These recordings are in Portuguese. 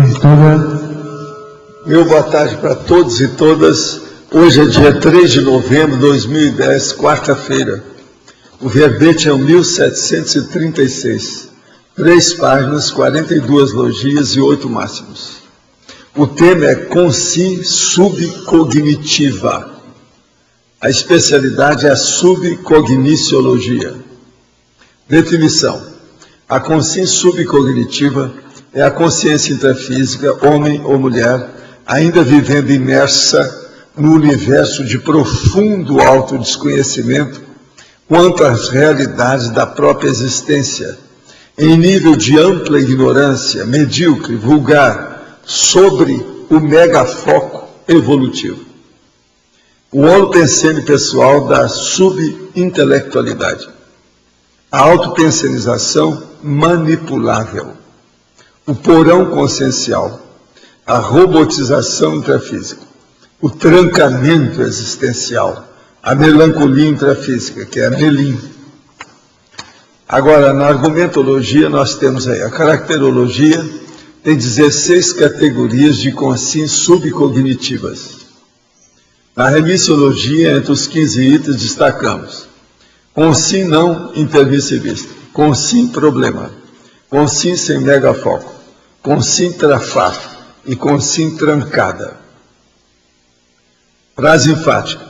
Escritura. Meu boa tarde para todos e todas. Hoje é dia 3 de novembro de 2010, quarta-feira. O verbete é o 1736. 3 páginas, 42 logias e 8 máximos. O tema é consci subcognitiva. A especialidade é a subcogniciologia. Definição. A consciência subcognitiva é a consciência intrafísica, homem ou mulher, ainda vivendo imersa no universo de profundo autodesconhecimento quanto às realidades da própria existência, em nível de ampla ignorância, medíocre, vulgar, sobre o megafoco evolutivo. O holopensene pessoal da subintelectualidade. A autopensionização manipulável. O porão consciencial. A robotização intrafísica. O trancamento existencial. A melancolia intrafísica, que é a melim. Agora, na argumentologia, nós temos aí a caracterologia, tem 16 categorias de consciência subcognitivas. Na remissiologia, entre os 15 itens, destacamos consciência não intermissivista, consciência problema, consciência sem megafoco, consciência intrafático e consciência trancada. Frase enfática.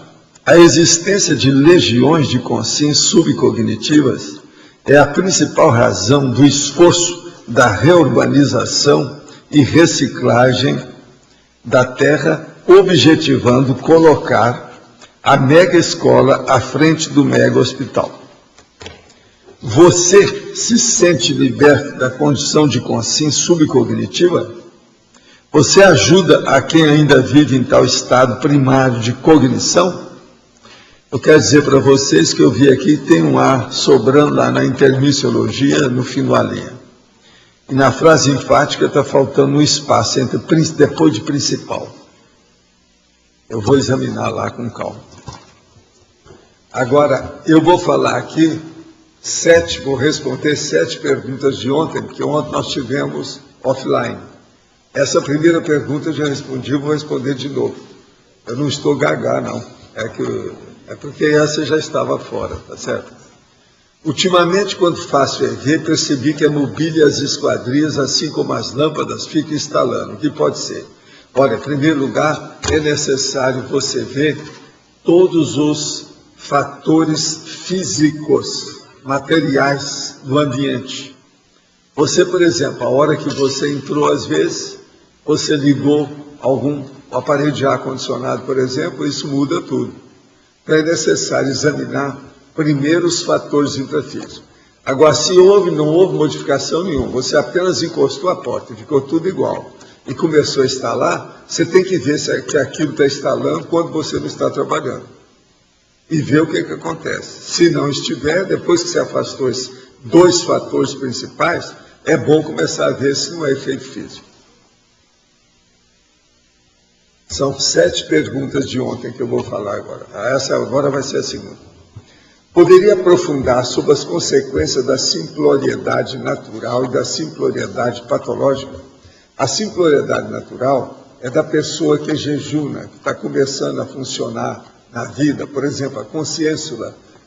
A existência de legiões de consciências subcognitivas é a principal razão do esforço da reurbanização e reciclagem da Terra, objetivando colocar a mega escola à frente do mega hospital. Você se sente liberto da condição de consciência subcognitiva? Você ajuda a quem ainda vive em tal estado primário de cognição? Eu quero dizer para vocês que eu vi aqui, tem um ar sobrando lá na intermissiologia, no fim da linha. E na frase enfática está faltando um espaço entre depois de principal. Eu vou examinar lá com calma. Agora, eu vou falar aqui vou responder 7 perguntas de ontem, porque ontem nós tivemos offline. Essa primeira pergunta eu já respondi, eu vou responder de novo. Eu não estou gaga, não. É porque essa já estava fora, tá certo? Ultimamente, quando faço EV, percebi que a mobília e as esquadrias, assim como as lâmpadas, ficam instalando. O que pode ser? Olha, em primeiro lugar, é necessário você ver todos os fatores físicos, materiais do ambiente. Você, por exemplo, a hora que você entrou, às vezes, você ligou algum aparelho de ar-condicionado, por exemplo, isso muda tudo. Então é necessário examinar primeiro os fatores intrafísicos. Agora, se não houve modificação nenhuma, você apenas encostou a porta, ficou tudo igual, e começou a instalar, você tem que ver se aquilo está instalando quando você não está trabalhando. E ver o que acontece. Se não estiver, depois que você afastou esses 2 fatores principais, é bom começar a ver se não é efeito físico. São 7 perguntas de ontem que eu vou falar agora. Essa agora vai ser a segunda. Poderia aprofundar sobre as consequências da simploriedade natural e da simploriedade patológica? A simploriedade natural é da pessoa que jejuna, que está começando a funcionar na vida, por exemplo, a consciência,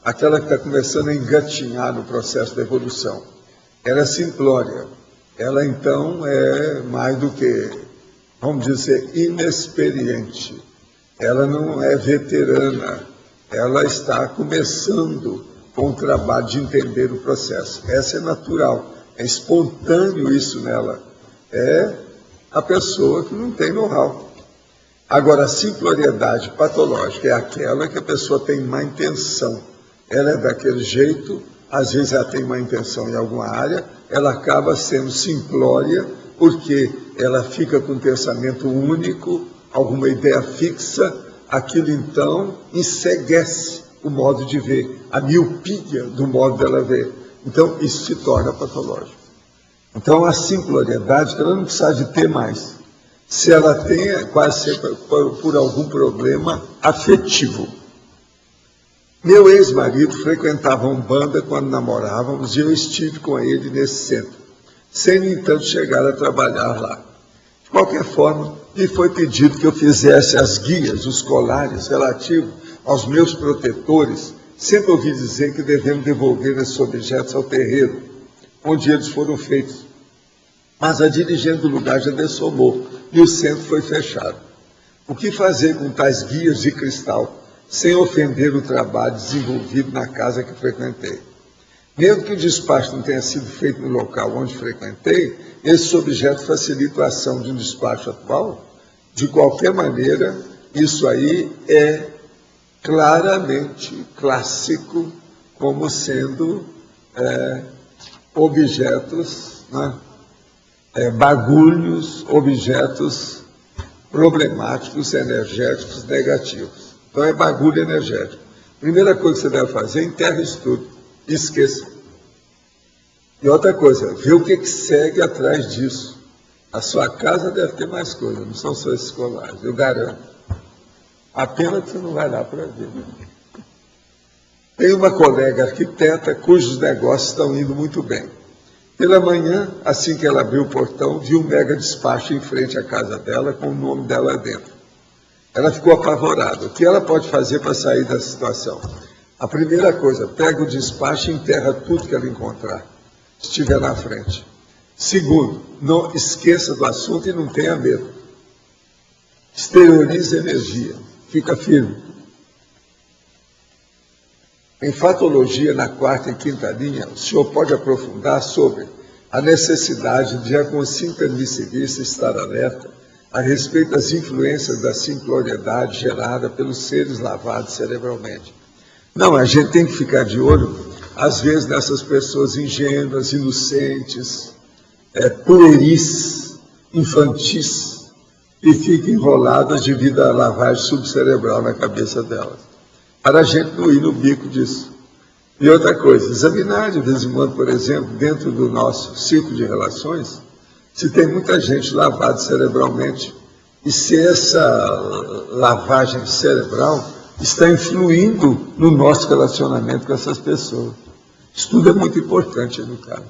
aquela que está começando a engatinhar no processo da evolução. Ela é simplória. Ela, então, é mais do que, vamos dizer, inexperiente. Ela não é veterana. Ela está começando com o trabalho de entender o processo. Essa é natural. É espontâneo isso nela. É a pessoa que não tem know-how. Agora, a simploriedade patológica é aquela que a pessoa tem má intenção. Ela é daquele jeito, às vezes ela tem má intenção em alguma área, ela acaba sendo simplória porque ela fica com um pensamento único, alguma ideia fixa, aquilo então enceguece o modo de ver, a miopia do modo dela ver. Então, isso se torna patológico. Então, a simploriedade, ela não precisa de ter mais. Se ela tem, é quase sempre por algum problema afetivo. Meu ex-marido frequentava Umbanda quando namorávamos e eu estive com ele nesse centro, sem, no entanto, chegar a trabalhar lá. qualquer forma, me foi pedido que eu fizesse as guias, os colares relativos aos meus protetores. Sempre ouvi dizer que devemos devolver esses objetos ao terreiro, onde eles foram feitos. Mas a dirigente do lugar já dessomou e o centro foi fechado. O que fazer com tais guias de cristal, sem ofender o trabalho desenvolvido na casa que frequentei? Mesmo que o despacho não tenha sido feito no local onde frequentei, esses objetos facilitam a ação de um despacho atual. De qualquer maneira, isso aí é claramente clássico como sendo objetos, né? Bagulhos, objetos problemáticos, energéticos, negativos. Então é bagulho energético. Primeira coisa que você deve fazer, enterra isso tudo. Esqueça. E outra coisa, vê o que segue atrás disso. A sua casa deve ter mais coisas, não são só esses colares, eu garanto. A pena que você não vai lá para ver. Tem uma colega arquiteta cujos negócios estão indo muito bem. Pela manhã, assim que ela abriu o portão, viu um mega despacho em frente à casa dela, com o nome dela dentro. Ela ficou apavorada. O que ela pode fazer para sair da situação? A primeira coisa, pega o despacho e enterra tudo que ela encontrar, se estiver na frente. Segundo, não esqueça do assunto e não tenha medo. Exteriorize energia, fica firme. Em fatologia, na quarta e quinta linha, o senhor pode aprofundar sobre a necessidade de a consciência miscivista estar alerta a respeito das influências da simploriedade gerada pelos seres lavados cerebralmente. Não, a gente tem que ficar de olho, às vezes, nessas pessoas ingênuas, inocentes, pueris, infantis, e ficam enroladas devido à lavagem subcerebral na cabeça delas. Para a gente não ir no bico disso. E outra coisa, examinar de vez em quando, por exemplo, dentro do nosso círculo de relações, se tem muita gente lavada cerebralmente, e se essa lavagem cerebral está influindo no nosso relacionamento com essas pessoas. Isso tudo é muito importante, educado.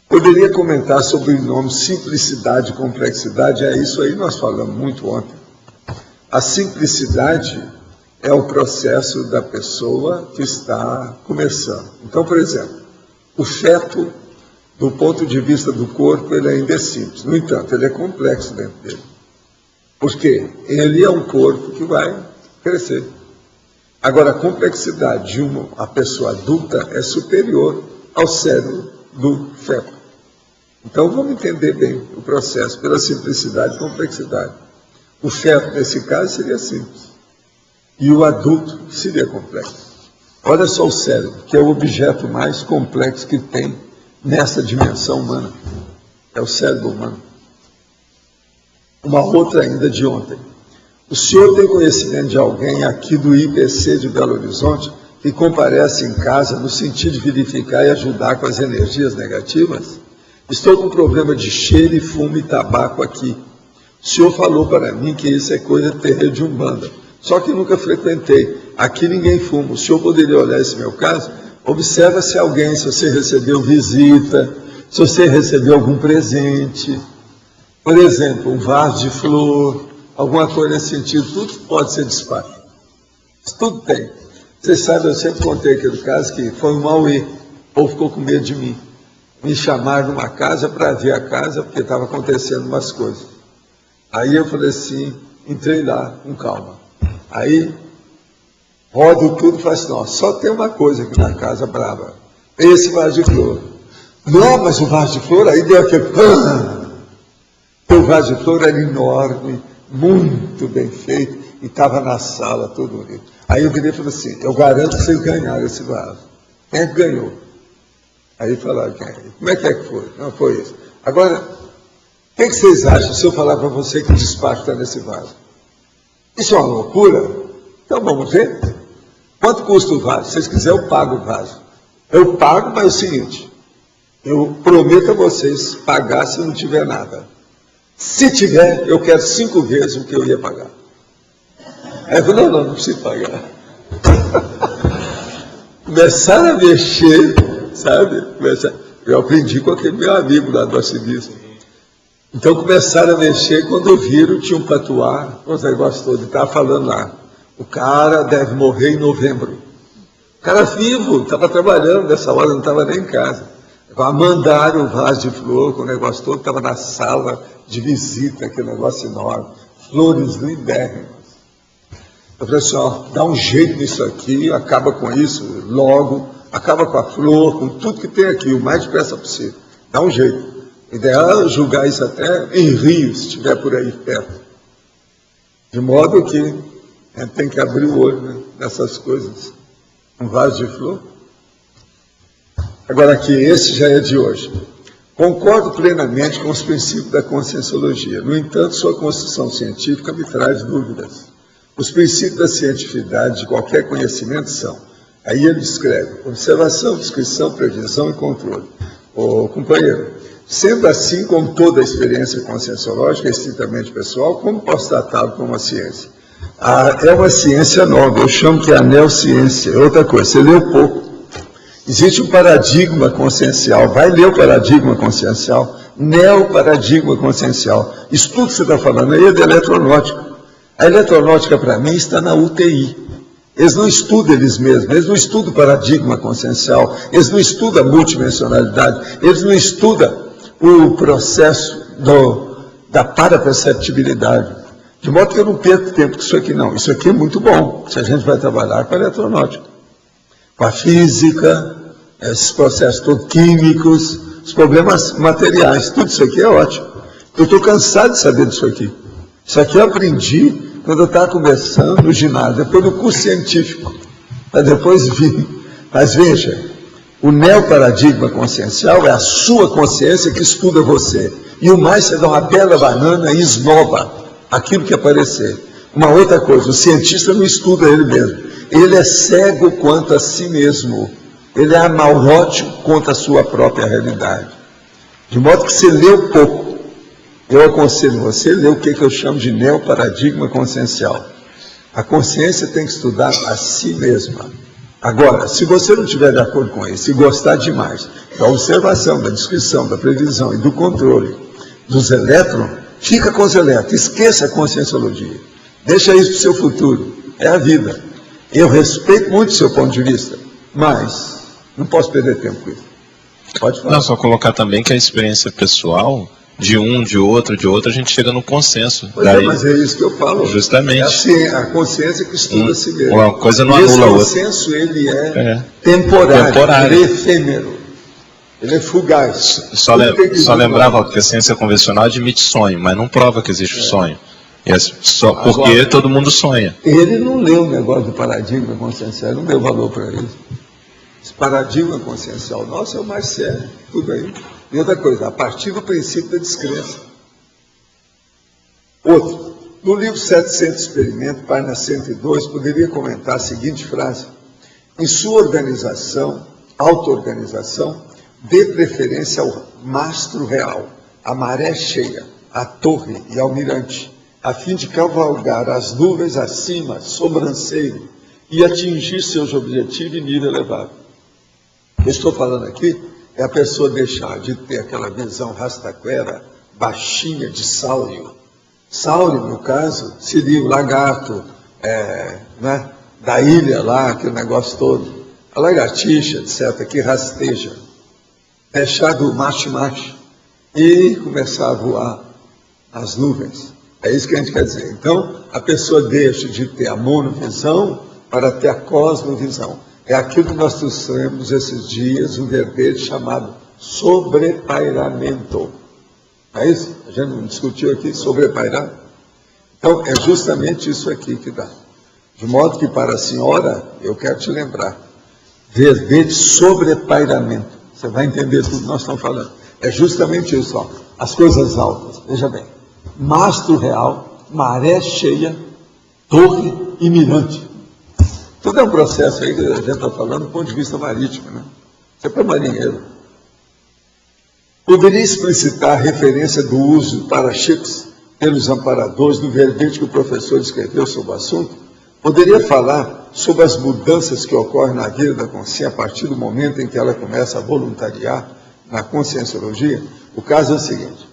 Poderia comentar sobre o nome simplicidade e complexidade, isso aí nós falamos muito ontem. A simplicidade é o processo da pessoa que está começando. Então, por exemplo, o feto, do ponto de vista do corpo, ele ainda é simples. No entanto, ele é complexo dentro dele. Porque ele é um corpo que vai crescer. Agora, a complexidade de a pessoa adulta é superior ao cérebro do feto. Então, vamos entender bem o processo pela simplicidade e complexidade. O feto, nesse caso, seria simples. E o adulto seria complexo. Olha só o cérebro, que é o objeto mais complexo que tem nessa dimensão humana. É o cérebro humano. Uma outra ainda de ontem. O senhor tem conhecimento de alguém aqui do IPC de Belo Horizonte que comparece em casa no sentido de verificar e ajudar com as energias negativas? Estou com problema de cheiro e fumo e tabaco aqui. O senhor falou para mim que isso é coisa de terreiro de Umbanda. Só que nunca frequentei. Aqui ninguém fuma. O senhor poderia olhar esse meu caso? Observa se alguém, se você recebeu visita, se você recebeu algum presente. Por exemplo, um vaso de flor, alguma coisa nesse sentido, tudo pode ser despacho. Isso tudo tem. Vocês sabem, eu sempre contei aquele caso que foi um auê. O povo ficou com medo de mim. Me chamaram numa casa para ver a casa, porque estava acontecendo umas coisas. Aí eu falei assim, entrei lá com calma. Aí, rodo tudo e falei assim, não, só tem uma coisa aqui na casa brava. Esse vaso de flor. Não, mas o vaso de flor, aí deu aquele... O vaso de flor era enorme, muito bem feito, e estava na sala, todo bonito. Aí eu virei e falei assim, eu garanto que vocês ganharam esse vaso. Quem é que ganhou? Aí falaram, como é que foi? Não, foi isso. Agora, o que vocês acham se eu falar para você que o despacho está nesse vaso? Isso é uma loucura? Então vamos ver. Quanto custa o vaso? Se vocês quiserem, eu pago o vaso. Eu pago, mas é o seguinte, eu prometo a vocês pagar se não tiver nada. Se tiver, eu quero 5 vezes o que eu ia pagar. Aí eu falei, não preciso pagar. Começaram a mexer, sabe? Eu aprendi com aquele meu amigo lá do arcebispo. Então começaram a mexer, quando viram, tinha um patuá, os negócios todos, estava falando lá, o cara deve morrer em novembro. O cara vivo, estava trabalhando, nessa hora não estava nem em casa. Mandaram o vaso de flor, com o negócio todo, estava na sala de visita, aquele negócio enorme, flores lindérrimas. Eu falei assim, ó, dá um jeito nisso aqui, acaba com isso logo, acaba com a flor, com tudo que tem aqui, o mais depressa possível. Dá um jeito. O ideal é julgar isso até em Rio, se estiver por aí perto. De modo que a gente tem que abrir o olho, né, nessas coisas. Um vaso de flor. Agora aqui, esse já é de hoje. Concordo plenamente com os princípios da conscienciologia. No entanto, sua construção científica me traz dúvidas. Os princípios da cientificidade de qualquer conhecimento são, aí ele descreve, observação, descrição, previsão e controle. Ô, companheiro, sendo assim, como toda a experiência conscienciológica é estritamente pessoal, como posso tratá-lo como uma ciência? É uma ciência nova, eu chamo que é a neociência, é outra coisa, você leu pouco. Existe um paradigma consciencial, vai ler o paradigma consciencial, neoparadigma consciencial. Isso tudo que você está falando aí é de eletronáutica. A eletronáutica, para mim, está na UTI. Eles não estudam eles mesmos, eles não estudam o paradigma consciencial, eles não estudam a multidimensionalidade, eles não estudam o processo da paraperceptibilidade. De modo que eu não perco tempo com isso aqui, não. Isso aqui é muito bom, se a gente vai trabalhar com a eletronáutica, com a física, esses processos todos químicos, os problemas materiais, tudo isso aqui é ótimo. Eu estou cansado de saber disso aqui. Isso aqui eu aprendi quando eu estava começando no ginásio, depois do curso científico, para depois vir. Mas veja, o neoparadigma consciencial é a sua consciência que estuda você. E o mais, você dá uma bela banana e esnova aquilo que aparecer. Uma outra coisa, o cientista não estuda ele mesmo. Ele é cego quanto a si mesmo. Ele é amarrótico quanto a sua própria realidade. De modo que você leu pouco. Eu aconselho você a ler o que eu chamo de neoparadigma consciencial. A consciência tem que estudar a si mesma. Agora, se você não estiver de acordo com isso, e gostar demais da observação, da descrição, da previsão e do controle dos elétrons, fica com os elétrons, esqueça a conscienciologia. Deixa isso para o seu futuro. É a vida. Eu respeito muito o seu ponto de vista, mas não posso perder tempo com isso. Pode falar. Não, só colocar também que a experiência pessoal, de um, de outro, a gente chega no consenso. Pois daí, mas é isso que eu falo. Justamente. É a consciência que estuda a si mesmo. Uma coisa não anula a outra. Esse consenso, ele é temporário, ele é efêmero, ele é fugaz. Só lembrava que a ciência convencional admite sonho, mas não prova que existe o sonho. É só porque agora, todo mundo sonha. Ele não leu o negócio do paradigma consciencial, não deu valor para isso. Esse paradigma consciencial nosso é o mais sério, tudo aí. E outra coisa, a partir do princípio da descrença. Outro, no livro 700 Experimento, página 102, poderia comentar a seguinte frase: em sua organização, auto-organização, dê preferência ao mastro real, à maré cheia, à torre e ao mirante, a fim de cavalgar as nuvens acima, sobranceiro, e atingir seus objetivos em nível elevado. Eu estou falando aqui é a pessoa deixar de ter aquela visão rastaquera, baixinha de Sáurio. Sáurio, no caso, seria o lagarto né, da ilha lá, aquele negócio todo. A lagartixa, etc., que rasteja. Deixar do macho-macho e começar a voar as nuvens. É isso que a gente quer dizer. Então, a pessoa deixa de ter a monovisão para ter a cosmovisão. É aquilo que nós trouxemos esses dias, um verbete chamado sobrepairamento. É isso? A gente não discutiu aqui sobrepairar? Então, é justamente isso aqui que dá. De modo que para a senhora, eu quero te lembrar, verbete sobrepairamento. Você vai entender tudo que nós estamos falando. É justamente isso, ó. As coisas altas. Veja bem. Mastro real, maré cheia, torre e mirante. Tudo é um processo aí que a gente está falando do ponto de vista marítimo, né? Isso é para marinheiro. Poderia explicitar a referência do uso para chips pelos amparadores no verbete que o professor escreveu sobre o assunto? Poderia falar sobre as mudanças que ocorrem na vida da consciência a partir do momento em que ela começa a voluntariar na conscienciologia? O caso é o seguinte: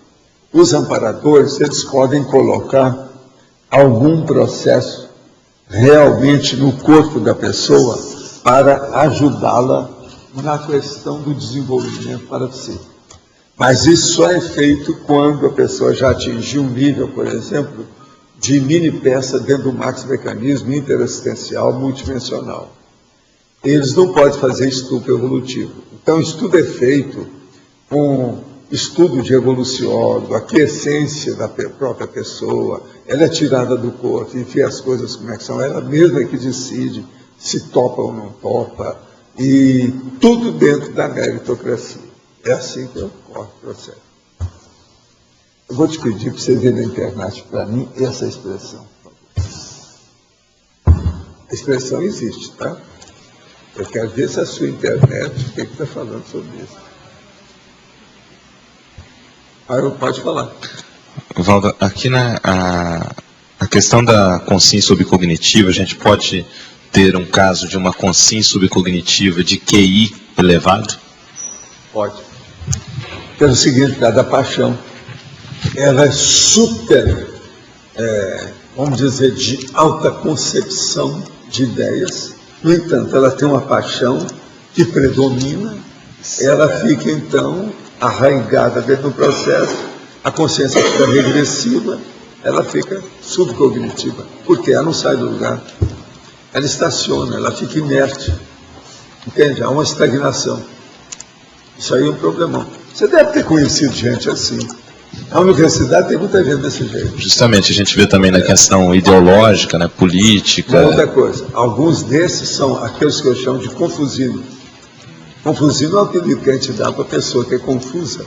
os amparadores, eles podem colocar algum processo realmente no corpo da pessoa para ajudá-la na questão do desenvolvimento para si. Mas isso só é feito quando a pessoa já atingiu um nível, por exemplo, de mini peça dentro do maxi-mecanismo interassistencial multidimensional. Eles não podem fazer estudo evolutivo. Então, o estudo é feito com estudo de evoluciólogo, a quiescência da própria pessoa, ela é tirada do corpo, enfim, as coisas como é que são, ela mesma é que decide se topa ou não topa, e tudo dentro da meritocracia. É assim que ocorre o processo. Eu vou te pedir para você ver na internet para mim essa expressão. A expressão existe, tá? Eu quero ver se a sua internet, o que está falando sobre isso. Pode falar. Valdo, aqui a questão da consciência subcognitiva, a gente pode ter um caso de uma consciência subcognitiva de QI elevado? Pode. Pelo seguinte, por causa da paixão. Ela é super, vamos dizer, de alta concepção de ideias. No entanto, ela tem uma paixão que predomina, ela fica, então, arraigada dentro do processo, a consciência fica regressiva, ela fica subcognitiva, porque ela não sai do lugar. Ela estaciona, ela fica inerte. Entende? Há uma estagnação. Isso aí é um problemão. Você deve ter conhecido gente assim. Na universidade tem muita gente desse jeito. Justamente, a gente vê também na questão ideológica, né, política. Uma outra coisa, alguns desses são aqueles que eu chamo de confusinos. Confusino é o apelido que a gente dá para a pessoa que é confusa.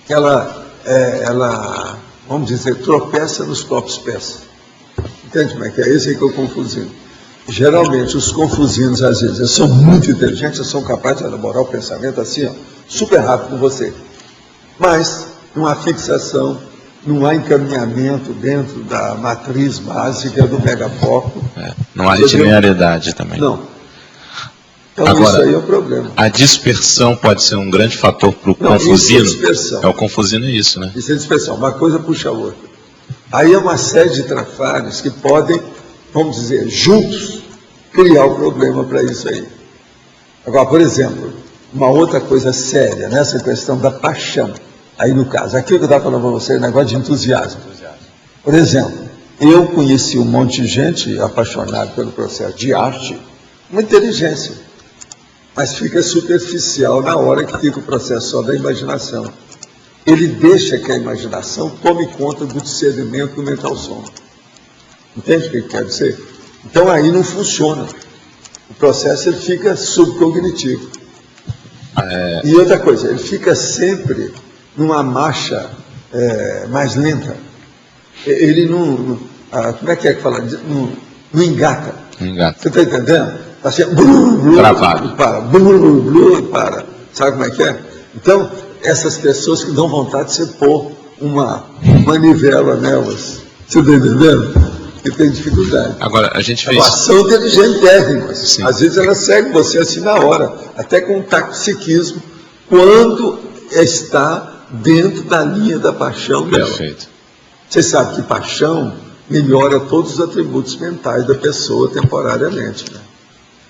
Ela, vamos dizer, tropeça nos próprios pés. Entende como é que é? Esse aí que é o confusino. Geralmente, os confusinos, às vezes, eles são muito inteligentes, eles são capazes de elaborar o pensamento assim, ó, super rápido com você. Mas não há fixação, não há encaminhamento dentro da matriz básica do megafoco. Não há linearidade também. Não. Então, agora, isso aí é o problema. A dispersão pode ser um grande fator para o confusino? Isso é dispersão. O confusino é isso, né? Isso é dispersão. Uma coisa puxa a outra. Aí é uma série de trafalhos que podem, vamos dizer, juntos, criar o problema para isso aí. Agora, por exemplo, uma outra coisa séria nessa questão da paixão. Aí, no caso, aquilo que eu estava falando para você, o negócio de entusiasmo. Por exemplo, eu conheci um monte de gente apaixonada pelo processo de arte, uma inteligência, mas fica superficial na hora que fica o processo só da imaginação. Ele deixa que a imaginação tome conta do discernimento do mental som. Entende o que quer dizer? Então aí não funciona. O processo ele fica subcognitivo. E outra coisa, ele fica sempre numa marcha mais lenta. Ele não como é que fala? Não engata. Você está entendendo? Está assim, travado. Para. Sabe como é que é? Então, essas pessoas que dão vontade de você pôr uma manivela nelas. Você está entendendo? Que tem dificuldade. Agora, a gente fez... São inteligentérrimas. Às vezes elas seguem você assim na hora, até com um taquissiquismo, quando está dentro da linha da paixão dela. Perfeito. Você sabe que paixão melhora todos os atributos mentais da pessoa temporariamente, né?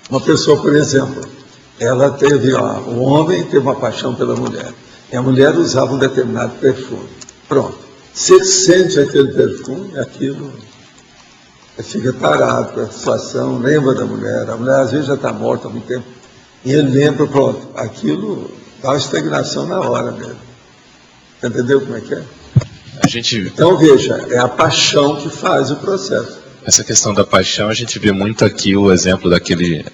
Uma pessoa, por exemplo, ela teve, o homem teve uma paixão pela mulher, e a mulher usava um determinado perfume. Pronto. Você sente aquele perfume, aquilo, fica parado com a situação, lembra da mulher, a mulher às vezes já está morta há muito tempo, e ele lembra, pronto, aquilo dá uma estagnação na hora mesmo. Entendeu como é que é? Então, veja, é a paixão que faz o processo. Essa questão da paixão, a gente vê muito aqui o exemplo daquele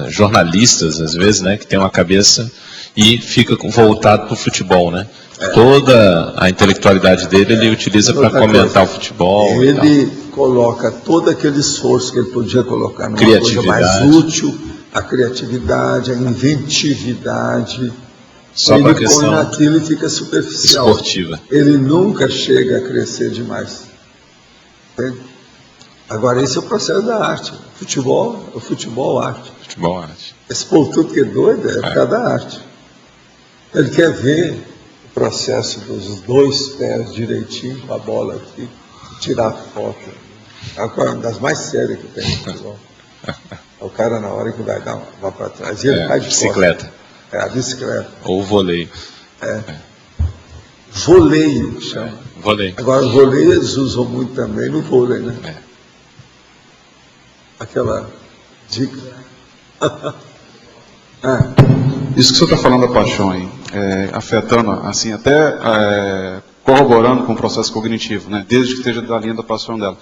jornalistas, às vezes, né, que tem uma cabeça e fica voltado para o futebol, né? Toda a intelectualidade dele ele utiliza para comentar o futebol. Ele coloca todo aquele esforço que ele podia colocar numa coisa mais útil, a criatividade, a inventividade. Só para a questão põe naquilo e fica superficial. Esportiva. Ele nunca chega a crescer demais. Entende? Agora, esse é o processo da arte. Futebol, arte. Futebol, arte. Esse povo tudo que é doido é por causa da arte. Ele quer ver processo dos 2 pés direitinho com a bola aqui, tirar foto. É uma das mais sérias que tem no futebol. O cara, na hora que vai dar uma para trás, e ele cai de bicicleta. Costas. É, a bicicleta. Ou voleio. Voleio, chama. Voleio. Agora, o voleio eles usam muito também no vôlei, né? Aquela dica. Isso que o senhor está falando da paixão aí, afetando, assim, até corroborando com o processo cognitivo, né? Desde que esteja da linha da paixão dela.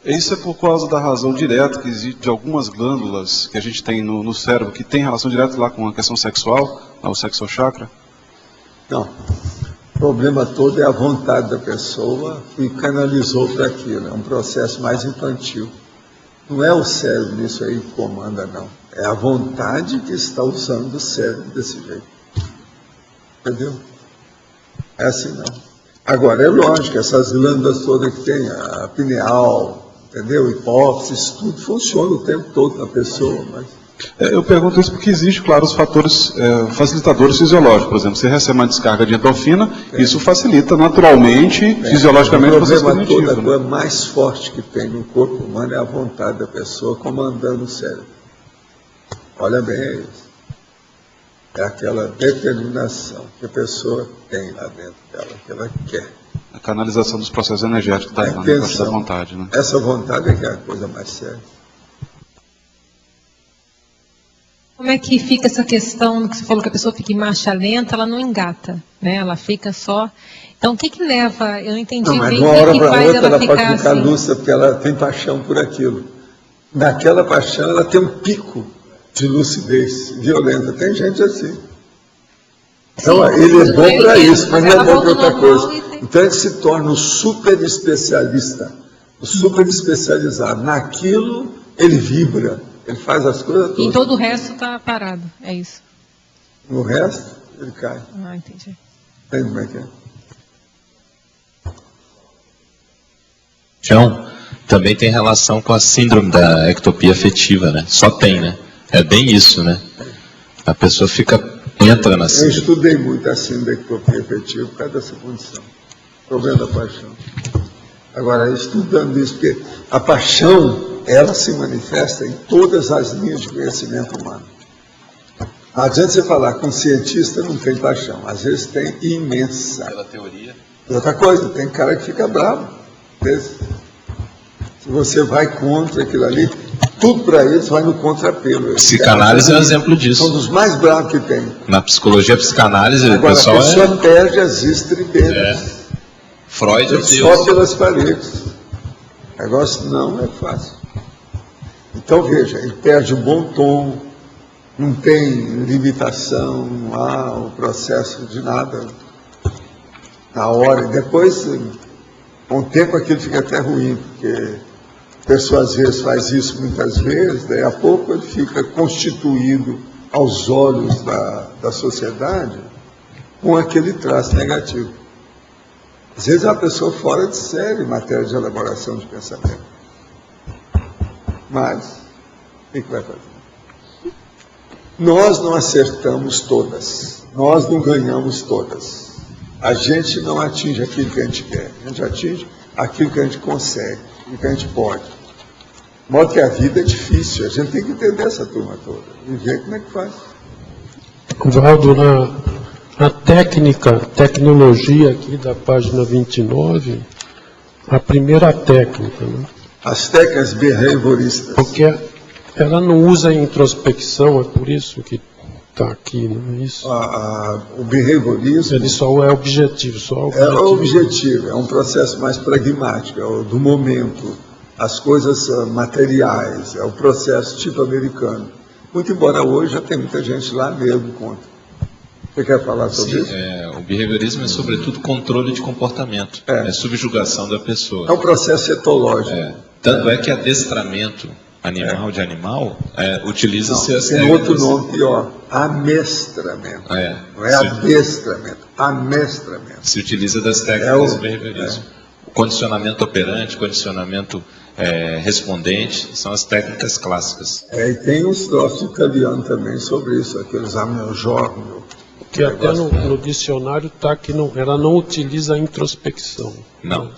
Isso é por causa da razão direta que existe de algumas glândulas que a gente tem no cérebro, que tem relação direta lá com a questão sexual, o sexo chakra? Não. O problema todo é a vontade da pessoa que canalizou para aquilo. É um processo mais infantil. Não é o cérebro nisso aí que comanda, não. É a vontade que está usando o cérebro desse jeito. Entendeu? É assim não. Agora, é lógico, essas glândulas todas que tem, a pineal, entendeu? Hipófise, tudo funciona o tempo todo na pessoa, mas... Eu pergunto isso porque existe, claro, os fatores facilitadores fisiológicos. Por exemplo, você recebe uma descarga de endorfina, isso facilita naturalmente, fisiologicamente, o processo cognitivo. A coisa mais forte que tem no corpo humano é a vontade da pessoa comandando o cérebro. Olha bem, é isso. É aquela determinação que a pessoa tem lá dentro dela, que ela quer. A canalização dos processos energéticos da vontade, né? Essa vontade é que é a coisa mais séria. Como é que fica essa questão que você falou que a pessoa fica em marcha lenta, ela não engata, né? Ela fica só... Então, o que que leva... Eu não entendi não, mas bem de uma o hora que para faz outra ela pode ficar assim. lúcida, porque ela tem paixão por aquilo. Naquela paixão, ela tem um pico de lucidez violenta. Tem gente assim. Então, sim, ele é bom para isso, mas não é bom para outra coisa. Então, ele se torna um super especialista, um super especializado. Naquilo, ele vibra. Ele faz as coisas todas. E todo o resto está parado, é isso? No resto, ele cai. Ah, entendi. Entende como é que é? João, também tem relação com a síndrome da ectopia afetiva, né? Só tem, né? É bem isso, né? A pessoa entra na síndrome. Eu estudei muito a síndrome da ectopia afetiva por causa dessa condição. Problema da paixão. Agora, estudando isso, porque a paixão... ela se manifesta em todas as linhas de conhecimento humano. Não adianta você falar que um cientista não tem paixão. Às vezes tem imensa. Pela teoria. E outra coisa, tem cara que fica bravo. Se você vai contra aquilo ali, tudo para eles vai no contrapelo. Psicanálise é um exemplo disso. São dos mais bravos que tem. Na psicologia, psicanálise, agora, o pessoal a pessoa perde as estribeiras. Freud é Deus. Só pelas paredes. O negócio não é fácil. Então, veja, ele perde o bom tom, não tem limitação, não há o processo de nada na hora. E depois, com o tempo, aquilo fica até ruim, porque a pessoa, às vezes, faz isso muitas vezes, daí a pouco ele fica constituído aos olhos da sociedade com aquele traço negativo. Às vezes, é uma pessoa fora de série em matéria de elaboração de pensamento. Mas, o que vai fazer? Nós não acertamos todas. Nós não ganhamos todas. A gente não atinge aquilo que a gente quer. A gente atinge aquilo que a gente consegue, aquilo que a gente pode. De modo que a vida é difícil. A gente tem que entender essa turma toda e ver como é que faz. Valdo, na tecnologia aqui da página 29, a primeira técnica, né? As técnicas behavioristas. Porque ela não usa introspecção, é por isso que está aqui, não é isso? O behaviorismo... ele só é objetivo, É objetivo, é um processo mais pragmático, é o do momento, as coisas materiais, é o processo tipo americano. Muito embora hoje já tem muita gente lá mesmo contra. Você quer falar sobre isso? O behaviorismo é, sobretudo, controle de comportamento. É subjugação da pessoa. É um processo etológico. Tanto é que adestramento animal de animal utiliza-se as tem outro nome pior, amestramento. Não é adestramento, amestramento. Se utiliza das técnicas do behaviorismo. O condicionamento operante, condicionamento respondente, são as técnicas clássicas. E tem uns troços italianos também sobre isso, aqueles amneojórnio. Porque até no dicionário está que ela não utiliza a introspecção. Não.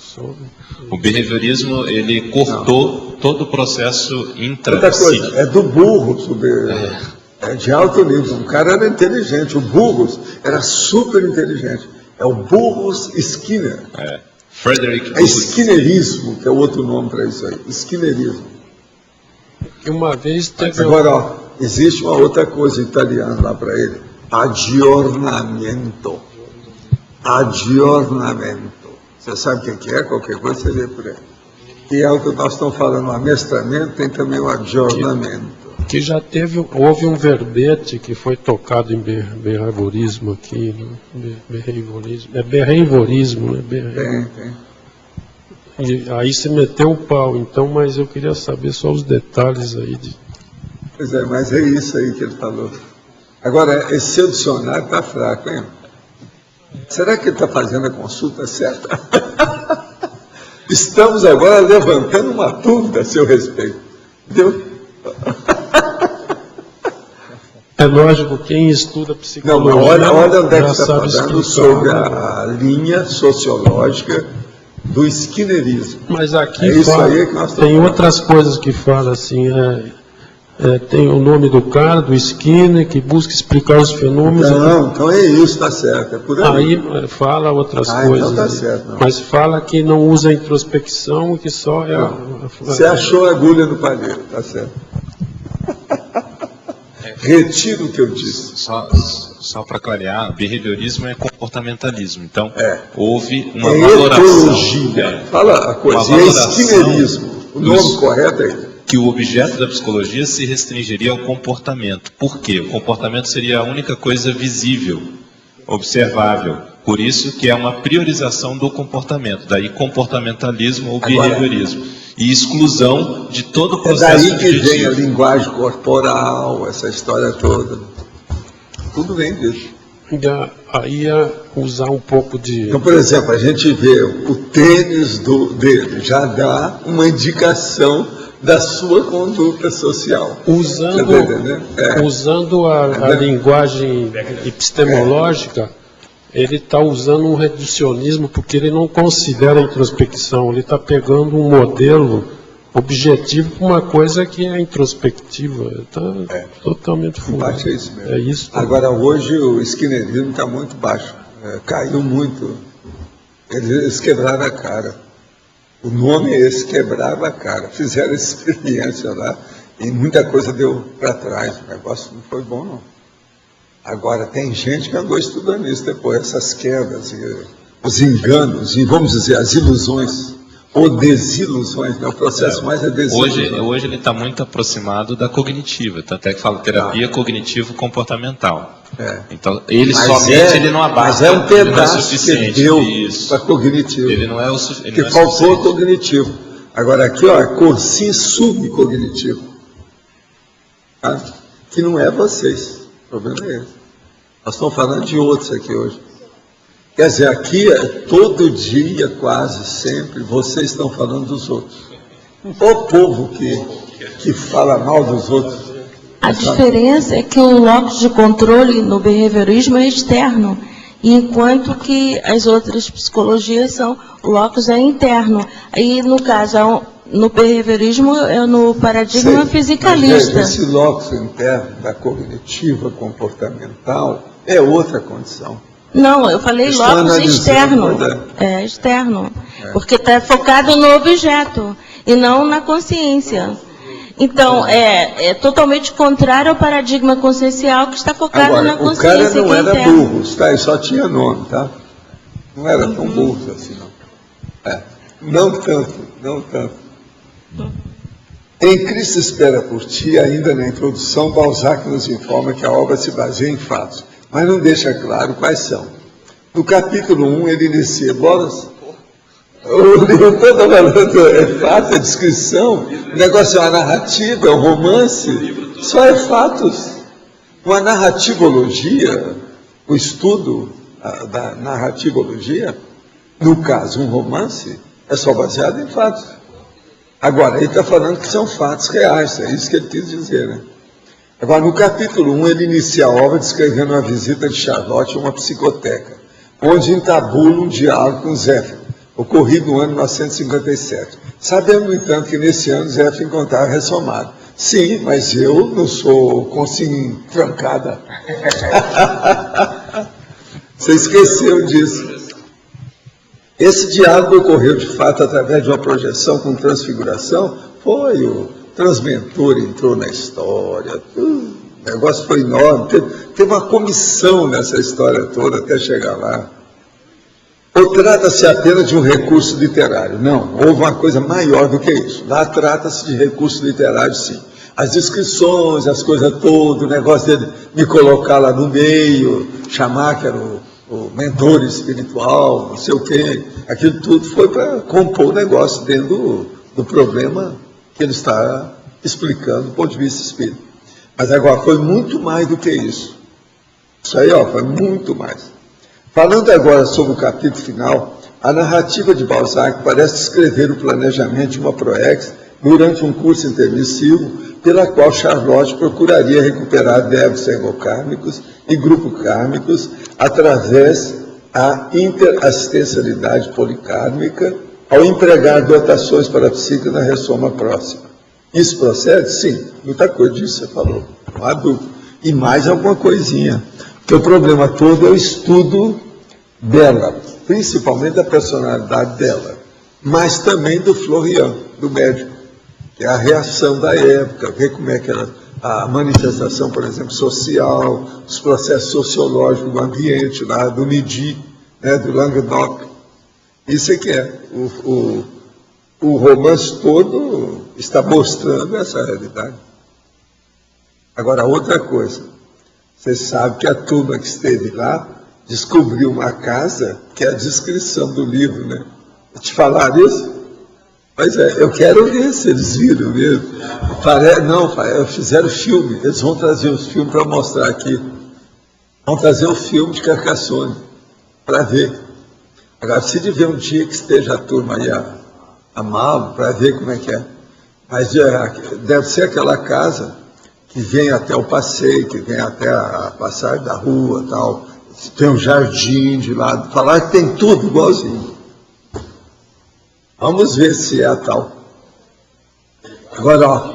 O behaviorismo, ele cortou todo o processo Outra coisa, é do Burroughs, é de alto nível. O cara era inteligente, o Burroughs era super inteligente. É o Burroughs Skinner. Frederick É Burroughs. Skinnerismo, que é outro nome para isso aí. Skinnerismo. E uma vez teve... Agora, ó, existe uma outra coisa italiana lá para ele. Aggiornamento. Aggiornamento. Você sabe o que é? Qualquer coisa você vê por aí. E é o que nós estamos falando, o amestramento tem também o aggiornamento. Que já houve um verbete que foi tocado em behaviorismo aqui, né? Behaviorismo, né? Tem. E aí se meteu o pau, então, mas eu queria saber só os detalhes aí. Pois é, mas é isso aí que ele falou. Agora, esse seu dicionário está fraco, hein? Será que ele está fazendo a consulta certa? Estamos agora levantando uma dúvida a seu respeito. Entendeu? É lógico, quem estuda psicologia... Não, olha onde é que já está sabe falando explicar, sobre né? a linha sociológica do Skinnerismo. Mas aqui É isso fala, aí que nós estamos tem falando. outras coisas que fala assim, tem o nome do cara, do Skinner, que busca explicar os fenômenos. Não, então é isso, está certo, é por aí. Aí fala outras então coisas. tá certo, não. Mas fala que não usa a introspecção, que só é... Você achou a agulha no palheiro, está certo. Retiro o que eu disse. Só para clarear, behaviorismo é comportamentalismo. Então, houve uma É valoração. etologia. Fala a coisa, Uma e é valoração Skinnerismo. O nome dos- correto é esse. Que o objeto da psicologia se restringiria ao comportamento. Por quê? O comportamento seria a única coisa visível, observável. Por isso que é uma priorização do comportamento. Daí comportamentalismo ou behaviorismo. E exclusão de todo o É processo daí que vem a subjetivo. linguagem corporal, essa história toda. Tudo vem disso. Aí ia usar um pouco de... Então, por exemplo, a gente vê o tênis dele, já dá uma indicação da sua conduta social. Usando, Você tá entendendo? usando a linguagem epistemológica, ele está usando um reducionismo porque ele não considera a introspecção, ele está pegando um modelo objetivo para uma coisa que é introspectiva. Está totalmente furado. Baixo é isso mesmo. É isso. Agora, hoje o Skinnerismo está muito baixo. Caiu muito. Eles quebraram a cara. O nome é esse, quebraram a cara. Fizeram experiência lá e muita coisa deu para trás. O negócio não foi bom, não. Agora, tem gente que andou estudando isso depois, essas quebras, os enganos, e vamos dizer, as ilusões, ou desilusões, né? O processo mais é desilusão. Hoje ele está muito aproximado da cognitiva, até que fala terapia cognitivo-comportamental. Então, ele Mas somente ele não abate. Mas é um ele não é pedaço que suficiente. deu Isso. para cognitivo, Ele não é o suficiente. que faltou cognitivo. Agora aqui, ó, cursinho subcognitivo, tá? Que não é vocês. O problema é esse. Nós estamos falando de outros aqui hoje. Quer dizer, aqui, todo dia, quase sempre, vocês estão falando dos outros. O povo que fala mal dos outros. A diferença é que o locus de controle no behaviorismo é externo, enquanto que as outras psicologias são, o locus é interno. Aí, no caso, no behaviorismo, é no paradigma Sei, fisicalista. mas, esse locus interno da cognitiva comportamental é outra condição. Não, eu falei Estou locus analisando, externo. mas É externo. Porque está focado no objeto e não na consciência. Então, é totalmente contrário ao paradigma consciencial que está focado Agora, na o consciência. cara não que é era interno. burro, tá? Ele só tinha nome, tá? Não era tão burro assim, não. Não tanto, não tanto. Em Cristo Espera por Ti, ainda na introdução, Balzac nos informa que a obra se baseia em fatos, mas não deixa claro quais são. No capítulo 1, ele inicia, bolas. O livro todo falando, é fato, é descrição, o negócio é uma narrativa, é um romance, só é fatos. Uma narrativologia, o estudo da narrativologia, no caso, um romance, é só baseado em fatos. Agora, ele está falando que são fatos reais, é isso que ele quis dizer, né? Agora, no capítulo 1, ele inicia a obra descrevendo uma visita de Charlotte a uma psicoteca, onde entabula um diálogo com Zéfiro, ocorrido no ano 1957. Sabemos, no entanto, que nesse ano Zéfiro encontrava ressomado. Sim, mas eu não sou consigo trancada. Você esqueceu disso. Esse diálogo ocorreu, de fato, através de uma projeção com transfiguração. Foi o Transmentor entrou na história. O negócio foi enorme. Teve uma comissão nessa história toda até chegar lá. Ou trata-se apenas de um recurso literário? Não, houve uma coisa maior do que isso. Lá trata-se de recurso literário, sim. As descrições, as coisas todas, o negócio dele me colocar lá no meio, chamar que era o mentor espiritual, não sei o quê, aquilo tudo foi para compor o negócio dentro do problema que ele está explicando do ponto de vista espírita. Mas agora foi muito mais do que isso. Isso aí, foi muito mais. Falando agora sobre o capítulo final, a narrativa de Balzac parece descrever o planejamento de uma proex durante um curso intermissivo, pela qual Charlotte procuraria recuperar débitos egocármicos e grupos-kármicos através da interassistencialidade policármica, ao empregar dotações para a psique na ressoma próxima. Isso procede? Sim. Muita coisa disso você falou. Não há dúvida. E mais alguma coisinha. Porque o problema todo é o estudo dela, principalmente da personalidade dela, mas também do Florian, do médico, que é a reação da época, ver como é que era a manifestação, por exemplo, social, os processos sociológicos do ambiente, lá do Midi, do Languedoc. Isso é que é. O romance todo está mostrando essa realidade. Agora, outra coisa. Você sabe que a turma que esteve lá descobriu uma casa que é a descrição do livro, né? Te falaram isso? Mas eu quero ver se eles viram mesmo. Não, fizeram filme. Eles vão trazer os filmes para mostrar aqui. Vão trazer o filme de Carcassonne para ver. Agora, se de ver um dia que esteja a turma aí a mal, para ver como é que é. Mas deve ser aquela casa que vem até o passeio, que vem até a passagem da rua, tal. Tem um jardim de lado. Falar que tem tudo igualzinho. Vamos ver se é a tal. Agora,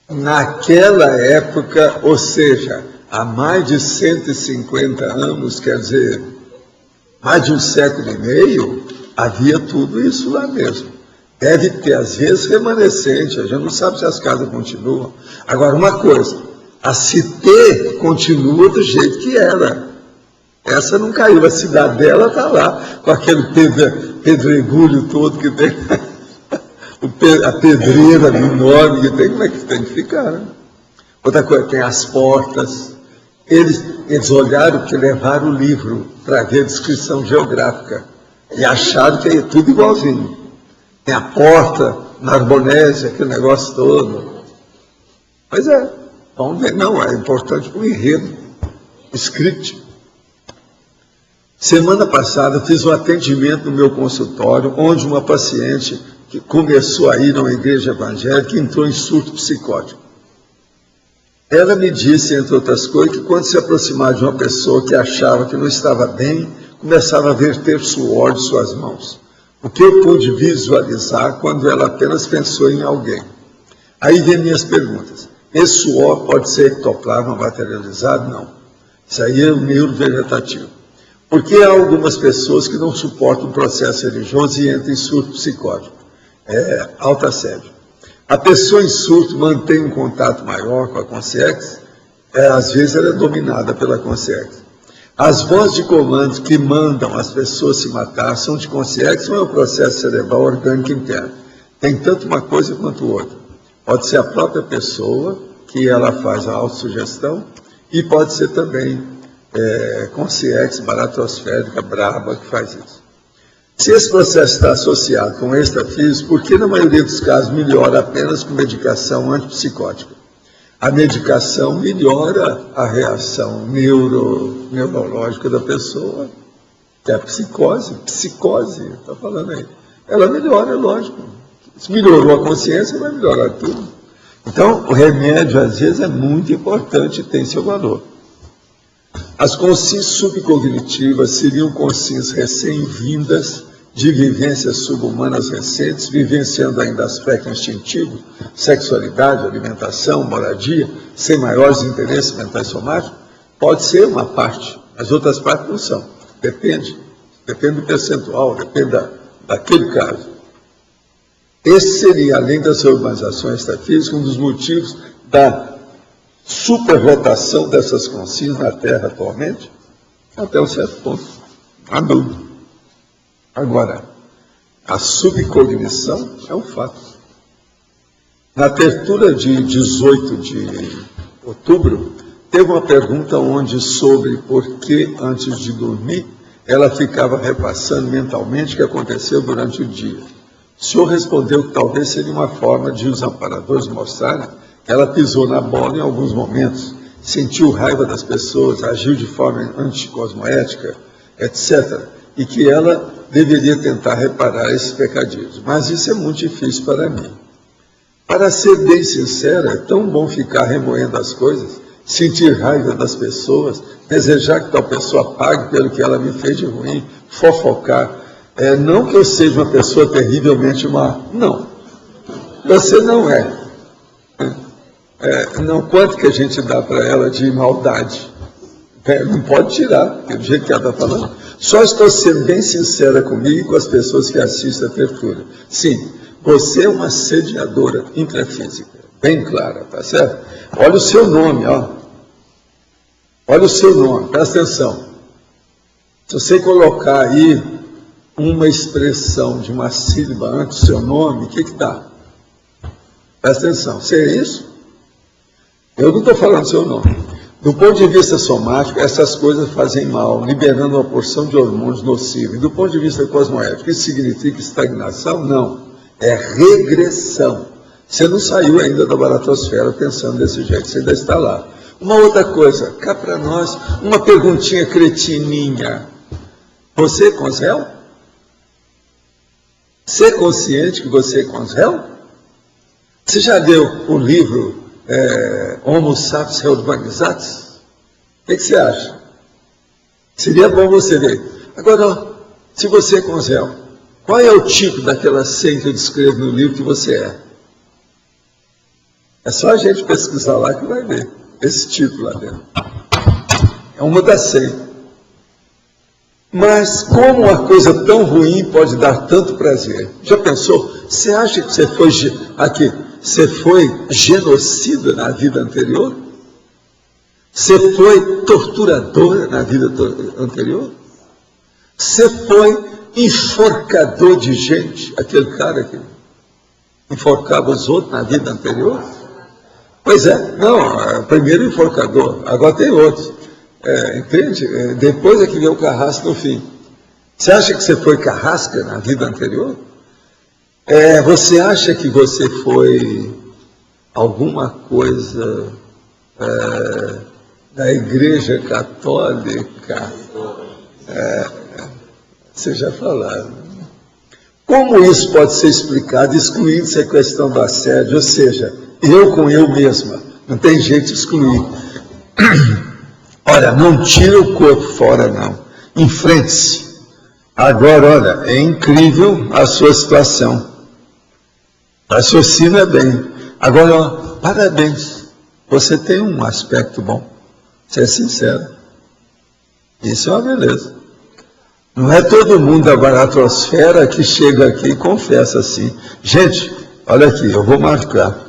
naquela época, ou seja, há mais de 150 anos, quer dizer, mais de um século e meio, havia tudo isso lá mesmo. Deve ter, às vezes, remanescente, a gente não sabe se as casas continuam. Agora, uma coisa, a Cité continua do jeito que era. Essa não caiu, a cidadela está lá, com aquele pedregulho todo que tem, a pedreira enorme que tem, como é que tem que ficar, né? Outra coisa, tem as portas. Eles olharam que levaram o livro para ver a descrição geográfica e acharam que é tudo igualzinho. Tem a porta, Narbonese, aquele negócio todo. Pois é, vamos ver. Não, é importante para o enredo, o script. Semana passada fiz um atendimento no meu consultório, onde uma paciente que começou a ir a uma igreja evangélica entrou em surto psicótico. Ela me disse, entre outras coisas, que quando se aproximava de uma pessoa que achava que não estava bem, começava a verter suor de suas mãos. O que eu pude visualizar quando ela apenas pensou em alguém. Aí vem minhas perguntas. Esse suor pode ser ectoplasma materializado? Não. Isso aí é o neurovegetativo. Porque há algumas pessoas que não suportam o processo religioso e entram em surto psicótico. É autoassédio. A pessoa em surto mantém um contato maior com a consciência, às vezes ela é dominada pela consciência. As vozes de comando que mandam as pessoas se matar são de consciência ou é o processo cerebral orgânico interno? Tem tanto uma coisa quanto outra. Pode ser a própria pessoa, que ela faz a autossugestão, e pode ser também consciência baratosférica, braba, que faz isso. Se esse processo está associado com extrafísico, por que na maioria dos casos melhora apenas com medicação antipsicótica? A medicação melhora a reação neurológica da pessoa, que é a psicose, está falando aí. Ela melhora, é lógico. Se melhorou a consciência, vai melhorar tudo. Então, o remédio, às vezes, é muito importante e tem seu valor. As consciências subcognitivas seriam consciências recém-vindas de vivências subhumanas recentes, vivenciando ainda aspecto instintivo, sexualidade, alimentação, moradia, sem maiores interesses mentais somáticos. Pode ser uma parte, as outras partes não são. Depende do percentual, depende daquele caso. Esse seria, além das urbanizações extrafísicas, um dos motivos da superrotação dessas consciências na Terra atualmente, até um certo ponto. Há dúvida. Agora, a subcognição é um fato. Na abertura de 18 de outubro, teve uma pergunta sobre por que, antes de dormir, ela ficava repassando mentalmente o que aconteceu durante o dia. O senhor respondeu que talvez seria uma forma de os amparadores mostrarem que ela pisou na bola em alguns momentos, sentiu raiva das pessoas, agiu de forma anticosmoética, etc. E que ela deveria tentar reparar esses pecadinhos. Mas isso é muito difícil para mim. Para ser bem sincero, é tão bom ficar remoendo as coisas, sentir raiva das pessoas, desejar que tal pessoa pague pelo que ela me fez de ruim, fofocar. Não que eu seja uma pessoa terrivelmente má, não. Você não é. Não, quanto que a gente dá para ela de maldade? Não pode tirar, porque do jeito que ela está falando. Só estou sendo bem sincera comigo e com as pessoas que assistem a tertúlia. Sim, você é uma assediadora intrafísica, bem clara, tá certo? Olha o seu nome, ó. Olha o seu nome, presta atenção. Se você colocar aí uma expressão de uma sílaba antes do seu nome, o que dá? Presta atenção, se é isso? Eu não estou falando seu nome. Do ponto de vista somático, essas coisas fazem mal, liberando uma porção de hormônios nocivos. Do ponto de vista cosmoético, isso significa estagnação? Não. É regressão. Você não saiu ainda da baratosfera pensando desse jeito, você ainda está lá. Uma outra coisa, cá para nós, uma perguntinha cretininha. Você é consréu? Você é consciente que você é consréu? Você já leu o livro Homo Sapiens Reurbanizatis? O que você acha? Seria bom você ver. Agora, se você é consréu, qual é o tipo daquela seita que eu descrevo no livro que você é? É só a gente pesquisar lá que vai ver esse tipo lá dentro. É uma das seitas. Mas como uma coisa tão ruim pode dar tanto prazer? Já pensou? Você acha que você foi genocida na vida anterior? Você foi torturadora na vida anterior? Você foi enforcador de gente, aquele cara que enforcava os outros na vida anterior? Pois é, não, primeiro enforcador, agora tem outros. Entende? Depois é que veio o carrasco no fim. Você acha que você foi carrasca na vida anterior? Você acha que você foi alguma coisa da Igreja Católica? Vocês já falaram. Como isso pode ser explicado, excluindo essa questão do assédio? Ou seja, eu com eu mesma. Não tem jeito de excluir. Olha, não tira o corpo fora, não. Enfrente-se. Agora, olha, é incrível a sua situação. Raciocina bem. Agora, ó, parabéns. Você tem um aspecto bom. Você é sincero. Isso é uma beleza. Não é todo mundo da baratosfera que chega aqui e confessa assim. Gente, olha aqui, eu vou marcar.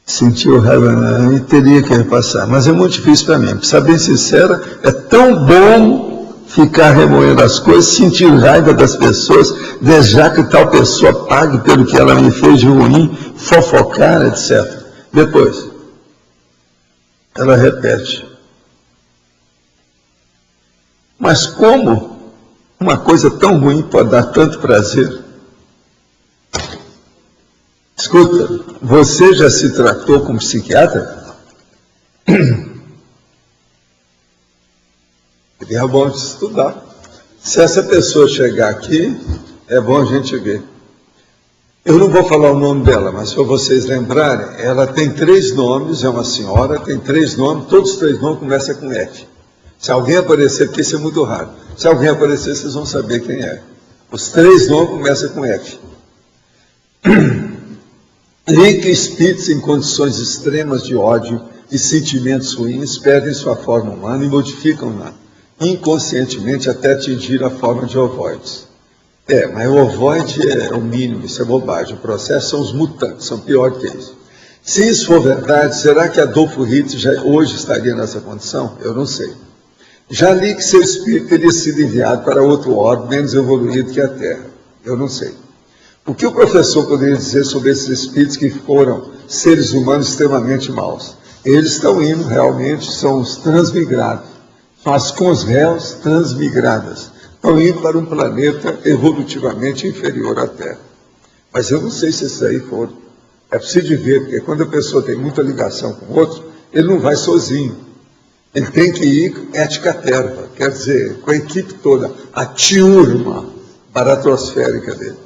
Sentiu raiva e teria que repassar, mas é muito difícil para mim. Para ser bem sincera, é tão bom ficar remoendo as coisas, sentir raiva das pessoas, desejar que tal pessoa pague pelo que ela me fez de ruim, fofocar, etc. Depois, ela repete. Mas como uma coisa tão ruim pode dar tanto prazer? Escuta, você já se tratou como psiquiatra? Seria bom de estudar. Se essa pessoa chegar aqui, é bom a gente ver. Eu não vou falar o nome dela, mas para vocês lembrarem, ela tem 3 nomes, é uma senhora, tem 3 nomes, todos os 3 nomes começam com F. Se alguém aparecer, porque isso é muito raro, se alguém aparecer, vocês vão saber quem é. Os 3 nomes começam com F. Em que espíritos em condições extremas de ódio e sentimentos ruins perdem sua forma humana e modificam-na inconscientemente até atingir a forma de ovoides. Mas o ovoide é o mínimo, isso é bobagem. O processo são os mutantes, são pior que isso. Se isso for verdade, será que Adolfo Hitler já hoje estaria nessa condição? Eu não sei. Já li que seu espírito teria sido enviado para outro orbe menos evoluído que a Terra. Eu não sei. O que o professor poderia dizer sobre esses espíritos que foram seres humanos extremamente maus? Eles estão indo realmente, são os transmigrados. São as consréus transmigradas. Estão indo para um planeta evolutivamente inferior à Terra. Mas eu não sei se esses aí foram. É preciso ver, porque quando a pessoa tem muita ligação com o outro, ele não vai sozinho. Ele tem que ir etcaterva, quer dizer, com a equipe toda, a turma baratrosférica dele.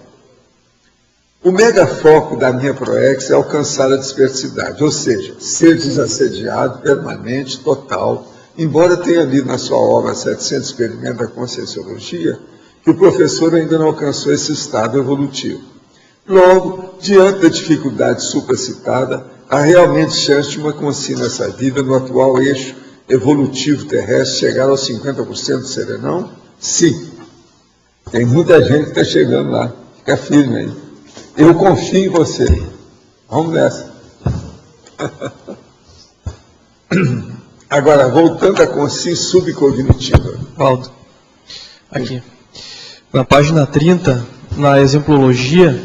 O megafoco da minha ProEx é alcançar a dispersidade, ou seja, ser desassediado, permanente, total, embora tenha lido na sua obra 700 Experimentos da Conscienciologia, que o professor ainda não alcançou esse estado evolutivo. Logo, diante da dificuldade supracitada, há realmente chance de uma consciência nessa vida, no atual eixo evolutivo terrestre, chegar aos 50% do serenão? Sim. Tem muita gente que está chegando lá. Fica firme aí. Eu confio em você. Vamos nessa. Agora, voltando à consciência subcognitiva. Valdo, aqui. Na página 30, na exemplologia,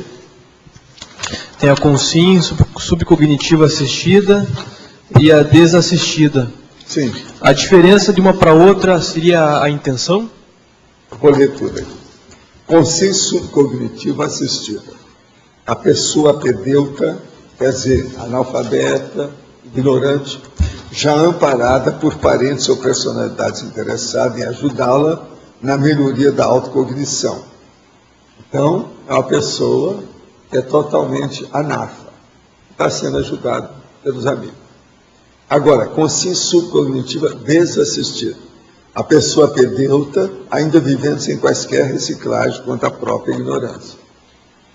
tem a consciência subcognitiva assistida e a desassistida. Sim. A diferença de uma para outra seria a intenção? Vou ler tudo aqui. Consciência subcognitiva assistida. A pessoa apedeuta, quer dizer, analfabeta, ignorante, já amparada por parentes ou personalidades interessadas em ajudá-la na melhoria da autocognição. Então, é uma pessoa que é totalmente anáfa, está sendo ajudada pelos amigos. Agora, consciência subcognitiva desassistida. A pessoa apedeuta, ainda vivendo sem quaisquer reciclagem quanto à própria ignorância.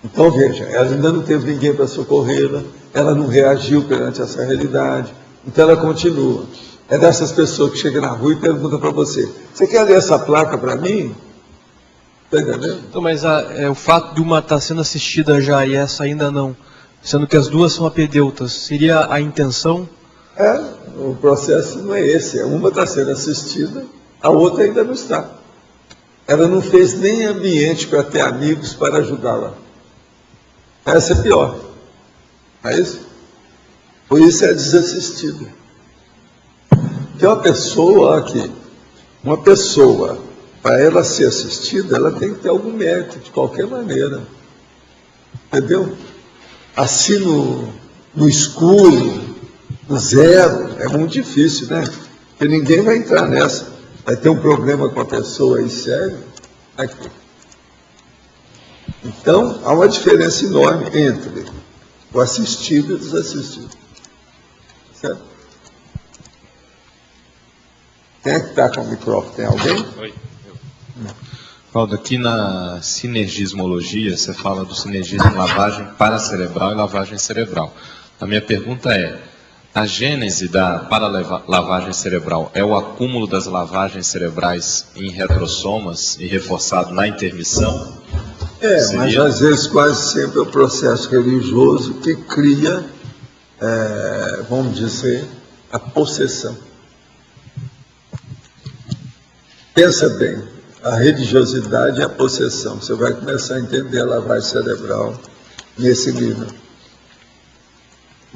Então, veja, ela ainda não teve ninguém para socorrê-la, ela não reagiu perante essa realidade, então ela continua. É dessas pessoas que chegam na rua e perguntam para você, você quer ler essa placa para mim? Está entendendo? Então, mas o fato de uma estar sendo assistida já e essa ainda não, sendo que as duas são apedeutas, seria a intenção? O processo não é esse, uma está sendo assistida, a outra ainda não está. Ela não fez nem ambiente para ter amigos para ajudá-la. Essa é pior. Não é isso? Por isso é desassistida. Porque uma pessoa, para ela ser assistida, ela tem que ter algum mérito, de qualquer maneira. Entendeu? Assim no escuro, no zero, é muito difícil, né? Porque ninguém vai entrar nessa. Vai ter um problema com a pessoa aí sério. Aqui. Então, há uma diferença enorme entre o assistido e o desassistido. Certo? Quem é que está com o microfone? Tem alguém? Oi. Valdo, aqui na sinergismologia, você fala do sinergismo lavagem paracerebral e lavagem cerebral. A minha pergunta é, a gênese da paralavagem cerebral é o acúmulo das lavagens cerebrais em retrossomas e reforçado na intermissão? Mas às vezes quase sempre é o processo religioso que cria, vamos dizer, a possessão. Pensa bem, a religiosidade é a possessão. Você vai começar a entender a lavagem cerebral nesse nível.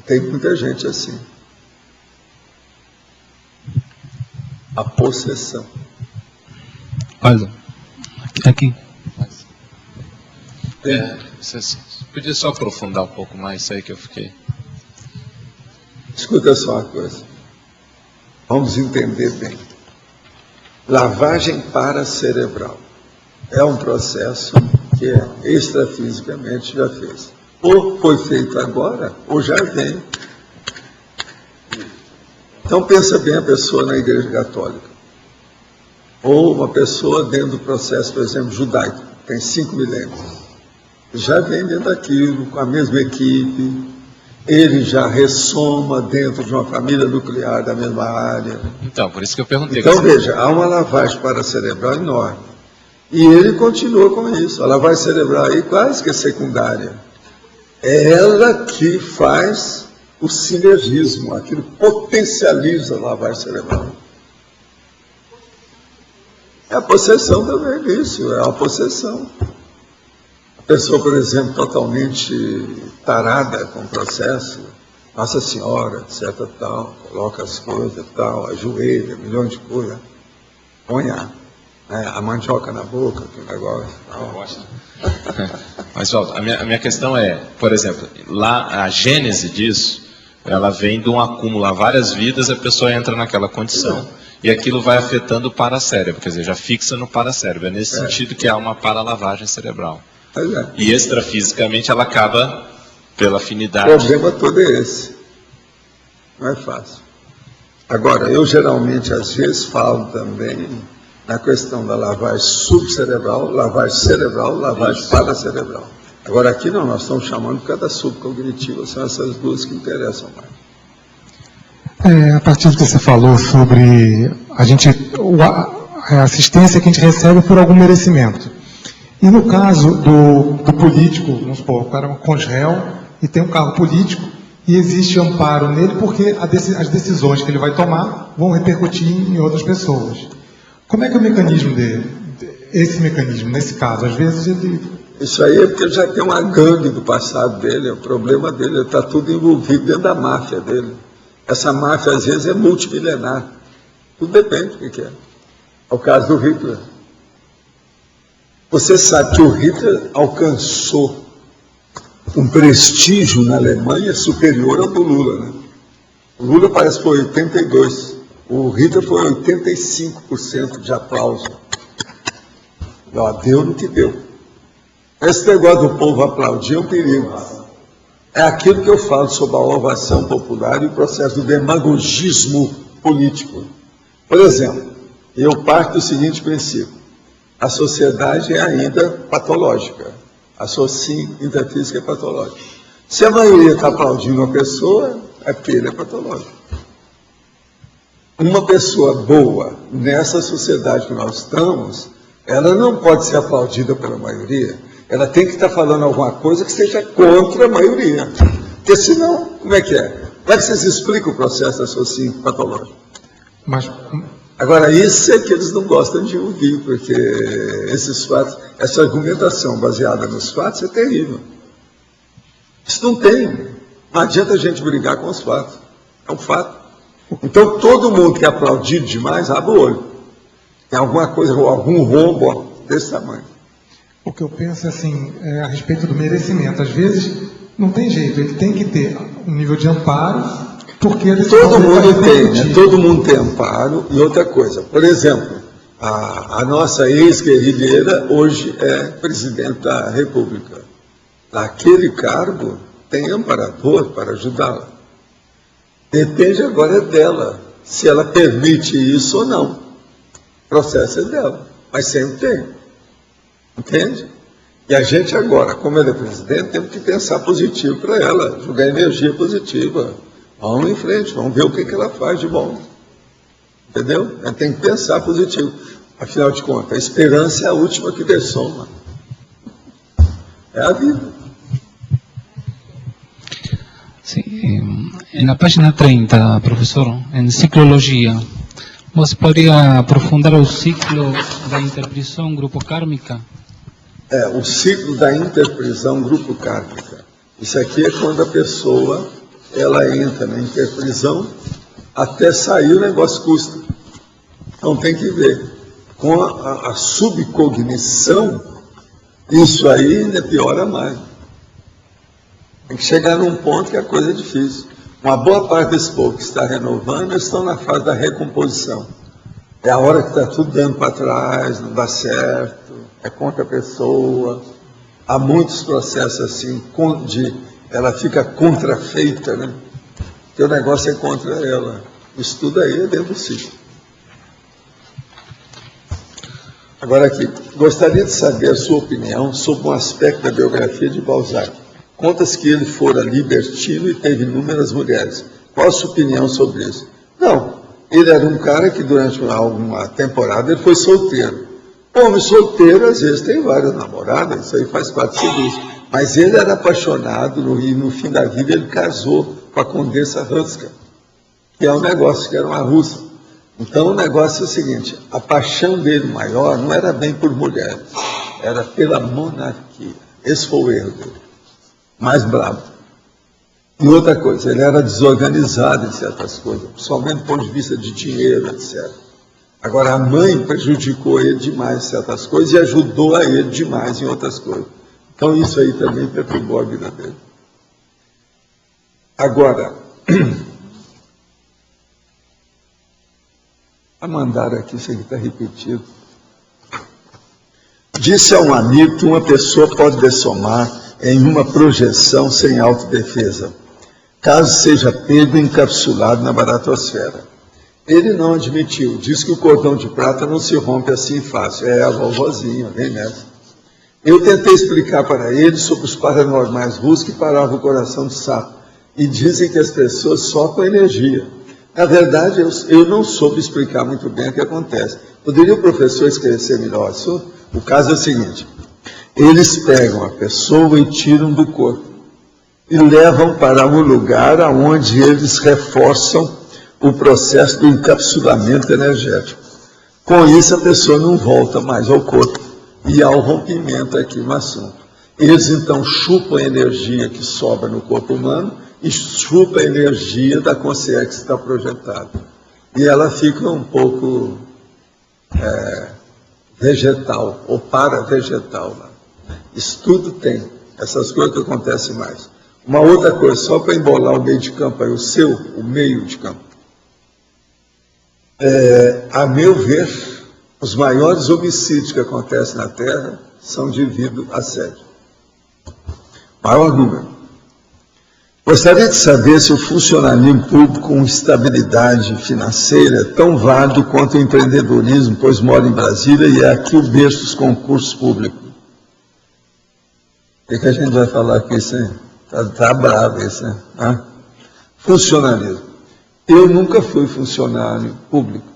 Tem muita gente assim. A possessão. Olha, aqui. Você podia só aprofundar um pouco mais isso aí que eu fiquei. Escuta só uma coisa. Vamos entender bem. Lavagem paracerebral é um processo que extrafisicamente já fez. Ou foi feito agora, ou já vem. Então pensa bem a pessoa na Igreja Católica. Ou uma pessoa dentro do processo, por exemplo, judaico, tem 5 milênios. Já vem dentro daquilo, com a mesma equipe, ele já ressoma dentro de uma família nuclear da mesma área. Então, por isso que eu perguntei. Então, veja, há uma lavagem paracerebral enorme. E ele continua com isso. A lavagem cerebral aí quase que é secundária. É ela que faz o sinergismo, aquilo potencializa a lavagem cerebral. É a possessão também disso, é a possessão. A pessoa, por exemplo, totalmente tarada com o processo, Nossa Senhora, etc. tal, coloca as coisas, tal, ajoelha, milhões de coisas, põe a mandioca na boca, que negócio. Eu gosto. Mas, Walter, a minha questão é, por exemplo, lá a gênese disso, ela vem de um acúmulo a várias vidas, a pessoa entra naquela condição. E aquilo vai afetando o paracérebro, quer dizer, já fixa no paracérebro. É nesse sentido que há uma paralavagem cerebral. E extrafisicamente ela acaba pela afinidade. O problema todo é esse. Não é fácil. Agora, eu geralmente, às vezes, falo também na questão da lavagem subcerebral, lavagem paracerebral. Agora, aqui não, nós estamos chamando cada subcognitiva, são essas duas que interessam mais. A partir do que você falou sobre a assistência que a gente recebe por algum merecimento. E no caso do político, vamos supor, o cara é um conréu e tem um cargo político e existe amparo nele porque as decisões que ele vai tomar vão repercutir em outras pessoas. Como é que é o mecanismo dele? Esse mecanismo, nesse caso, às vezes ele... Isso aí é porque ele já tem uma gangue do passado dele, é o problema dele, ele está tudo envolvido dentro da máfia dele. Essa máfia, às vezes, é multimilenar. Tudo depende do que é. É o caso do Hitler. Você sabe que o Hitler alcançou um prestígio na Alemanha superior ao do Lula, né? O Lula parece que foi 82%. O Hitler foi 85% de aplauso. Deu no que deu. Esse negócio do povo aplaudir é um perigo. É aquilo que eu falo sobre a ovação popular e o processo do demagogismo político. Por exemplo, eu parto do seguinte princípio: a sociedade é ainda patológica. A sociedade interfísica é patológica. Se a maioria está aplaudindo uma pessoa, é porque ele é patológico. Uma pessoa boa nessa sociedade que nós estamos, ela não pode ser aplaudida pela maioria. Ela tem que estar falando alguma coisa que seja contra a maioria. Porque senão, como é que é? Como é que vocês explicam o processo da sociedade patológica? Agora, isso é que eles não gostam de ouvir, porque esses fatos, essa argumentação baseada nos fatos é terrível. Isso não tem. Não adianta a gente brigar com os fatos. É um fato. Então, todo mundo que é aplaudido demais, abre o olho. Tem alguma coisa, algum rombo desse tamanho. O que eu penso assim, a respeito do merecimento. Às vezes, não tem jeito, ele tem que ter um nível de amparo, porque... Todo mundo tem, né? Todo mundo tem amparo. E outra coisa, por exemplo, a nossa ex-guerrilheira hoje é presidente da República. Naquele cargo, tem amparador para ajudá-la. Depende agora dela, se ela permite isso ou não. O processo é dela, mas sempre tem. Entende? E a gente agora, como ela é presidente, temos que pensar positivo para ela, jogar energia positiva. Vamos em frente, vamos ver o que ela faz de bom. Entendeu? A gente tem que pensar positivo. Afinal de contas, a esperança é a última que dessoma. É a vida. Sim. Na página 30, professor, em ciclologia, você poderia aprofundar o ciclo da interprisão grupo kármica? O ciclo da interprisão grupo kármica. Isso aqui é quando a pessoa ela entra na interprisão até sair o negócio custa. Então tem que ver. Com a subcognição, isso aí ainda piora mais. Tem que chegar num ponto que a coisa é difícil. Uma boa parte desse povo que está renovando estão na fase da recomposição. É a hora que está tudo dando para trás, não dá certo, é contra a pessoa. Há muitos processos assim, ela fica contrafeita, né? Porque o negócio é contra ela. Isso tudo aí é dentro do ciclo. Agora aqui, gostaria de saber a sua opinião sobre um aspecto da biografia de Balzac. Conta-se que ele fora libertino e teve inúmeras mulheres. Qual a sua opinião sobre isso? Não, ele era um cara que durante alguma temporada ele foi solteiro. Homem solteiro, às vezes, tem várias namoradas, isso aí faz parte do serviço. Mas ele era apaixonado e no fim da vida ele casou com a Condessa Hanska, que é um negócio que era uma russa. Então o negócio é o seguinte, a paixão dele maior não era bem por mulheres, era pela monarquia. Esse foi o erro dele, mais bravo. E outra coisa, ele era desorganizado em certas coisas, principalmente do ponto de vista de dinheiro, etc. Agora, a mãe prejudicou ele demais em certas coisas e ajudou a ele demais em outras coisas. Então, isso aí também perturbou a vida dele. Agora, a mandar aqui, isso aqui está repetido. Disse a um amigo que uma pessoa pode dessomar em uma projeção sem autodefesa, caso seja pego e encapsulado na baratosfera. Ele não admitiu, disse que o cordão de prata não se rompe assim fácil. É a vovozinha, vem nessa. Eu tentei explicar para ele sobre os paranormais russos que paravam o coração de sapo. E dizem que as pessoas sopram energia. Na verdade, eu não soube explicar muito bem o que acontece. Poderia o professor esclarecer melhor isso? O caso é o seguinte. Eles pegam a pessoa e tiram do corpo. E levam para um lugar onde eles reforçam o processo do encapsulamento energético. Com isso, a pessoa não volta mais ao corpo. E há o rompimento aqui no assunto. Eles, então, chupam a energia que sobra no corpo humano e chupam a energia da consciência que está projetada. E ela fica um pouco vegetal, ou para-vegetal. Isso tudo tem. Essas coisas que acontecem mais. Uma outra coisa, só para embolar o meio de campo, aí, o meio de campo. A meu ver, os maiores homicídios que acontecem na Terra são devido a assédio. Maior número. Gostaria de saber se o funcionalismo público com estabilidade financeira é tão válido quanto o empreendedorismo, pois moro em Brasília e é aqui o berço dos concursos públicos. O que a gente vai falar aqui, isso aí? Está bravo isso, né? Funcionalismo. Eu nunca fui funcionário público,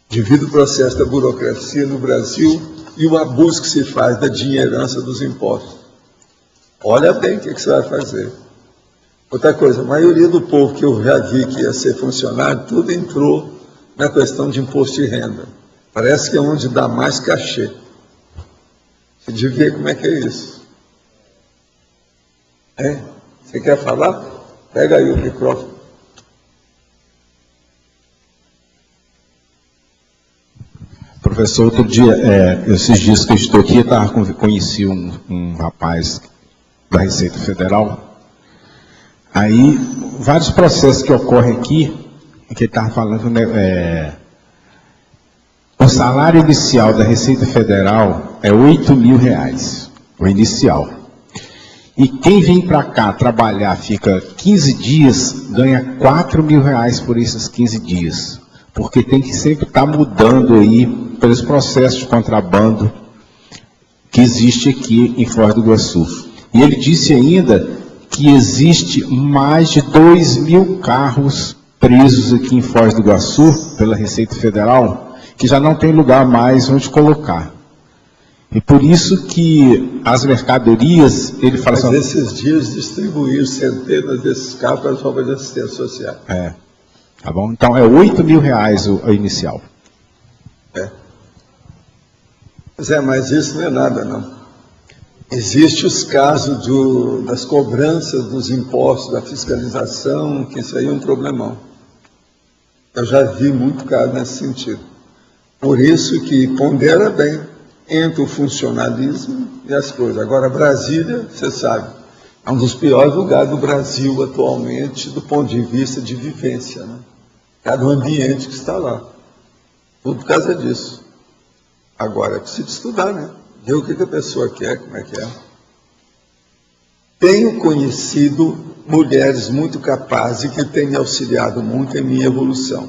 devido ao processo da burocracia no Brasil e o abuso que se faz da dinheirança dos impostos. Olha bem o que você vai fazer. Outra coisa, a maioria do povo que eu já vi que ia ser funcionário, tudo entrou na questão de imposto de renda. Parece que é onde dá mais cachê. Você devia ver como é que é isso. Você quer falar? Pega aí o microfone. Professor, outro dia, esses dias que eu estou aqui, eu conheci um rapaz da Receita Federal. Aí, vários processos que ocorrem aqui, que ele estava falando, né, o salário inicial da Receita Federal é R$8.000, o inicial. E quem vem para cá trabalhar, fica 15 dias, ganha R$4.000 por esses 15 dias. Porque tem que sempre estar mudando aí pelos processos de contrabando que existe aqui em Foz do Iguaçu. E ele disse ainda que existe mais de 2.000 carros presos aqui em Foz do Iguaçu, pela Receita Federal, que já não tem lugar mais onde colocar. E por isso que as mercadorias, ele fala assim... Mas esses dias distribuíram centenas desses carros para as obras de assistência social. Tá bom? Então é R$8.000 o inicial. Mas isso não é nada, não. Existem os casos das cobranças dos impostos, da fiscalização, que isso aí é um problemão. Eu já vi muito caso nesse sentido. Por isso que pondera bem entre o funcionalismo e as coisas. Agora, Brasília, você sabe, é um dos piores lugares do Brasil atualmente, do ponto de vista de vivência, né? Cada ambiente que está lá. Tudo por causa disso. Agora, é preciso estudar, né? ver o que a pessoa quer, como é que é. Tenho conhecido mulheres muito capazes e que têm me auxiliado muito em minha evolução.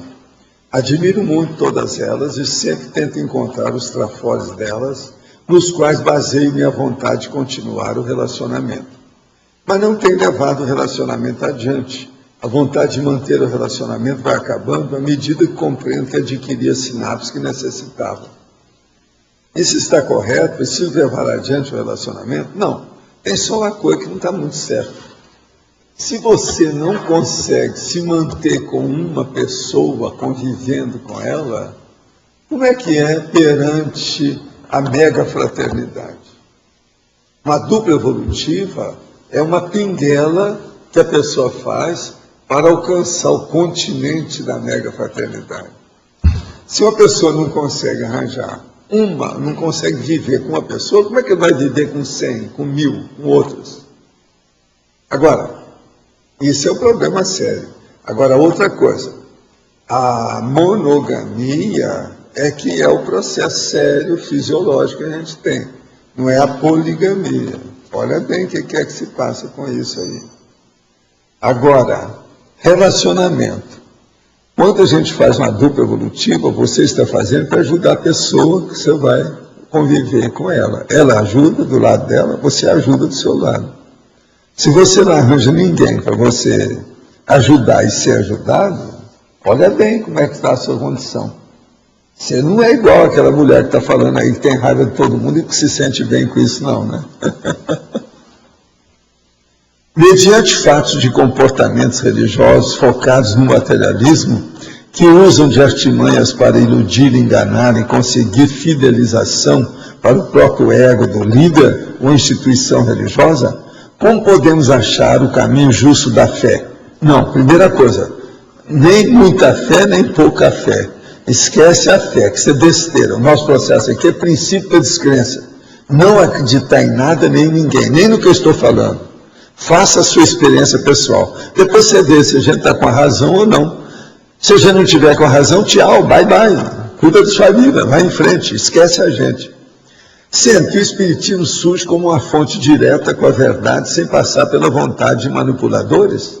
Admiro muito todas elas e sempre tento encontrar os trafores delas, nos quais baseio minha vontade de continuar o relacionamento. Mas não tenho levado o relacionamento adiante. A vontade de manter o relacionamento vai acabando à medida que compreendo que adquiri as sinapses que necessitava. Isso está correto? Preciso levar adiante o relacionamento? Não. Tem só uma coisa que não está muito certa. Se você não consegue se manter com uma pessoa, convivendo com ela, como é que é perante a mega fraternidade? Uma dupla evolutiva é uma pinguela que a pessoa faz para alcançar o continente da mega fraternidade. Se uma pessoa não consegue arranjar não consegue viver com uma pessoa, como é que ele vai viver com 100, com 1000, com outros? Agora, isso é um problema sério. Agora, outra coisa, a monogamia é que é o processo sério, fisiológico que a gente tem, não é a poligamia. Olha bem o que é que se passa com isso aí. Agora, relacionamento. Quando a gente faz uma dupla evolutiva, você está fazendo para ajudar a pessoa que você vai conviver com ela. Ela ajuda do lado dela, você ajuda do seu lado. Se você não arranja ninguém para você ajudar e ser ajudado, olha bem como é que está a sua condição. Você não é igual aquela mulher que está falando aí que tem raiva de todo mundo e que se sente bem com isso, não, né? Mediante fatos de comportamentos religiosos focados no materialismo, que usam de artimanhas para iludir, enganar e conseguir fidelização para o próprio ego do líder ou instituição religiosa, como podemos achar o caminho justo da fé? Não, primeira coisa, nem muita fé, nem pouca fé. Esquece a fé, que isso é besteira. O nosso processo aqui é princípio da descrença. Não acreditar em nada nem em ninguém, nem no que eu estou falando. Faça a sua experiência pessoal. Depois você vê se a gente está com a razão ou não. Se a gente não tiver com a razão, tchau, bye bye. Cuida da sua vida, vai em frente, esquece a gente. Sendo que o Espiritismo surge como uma fonte direta com a verdade, sem passar pela vontade de manipuladores,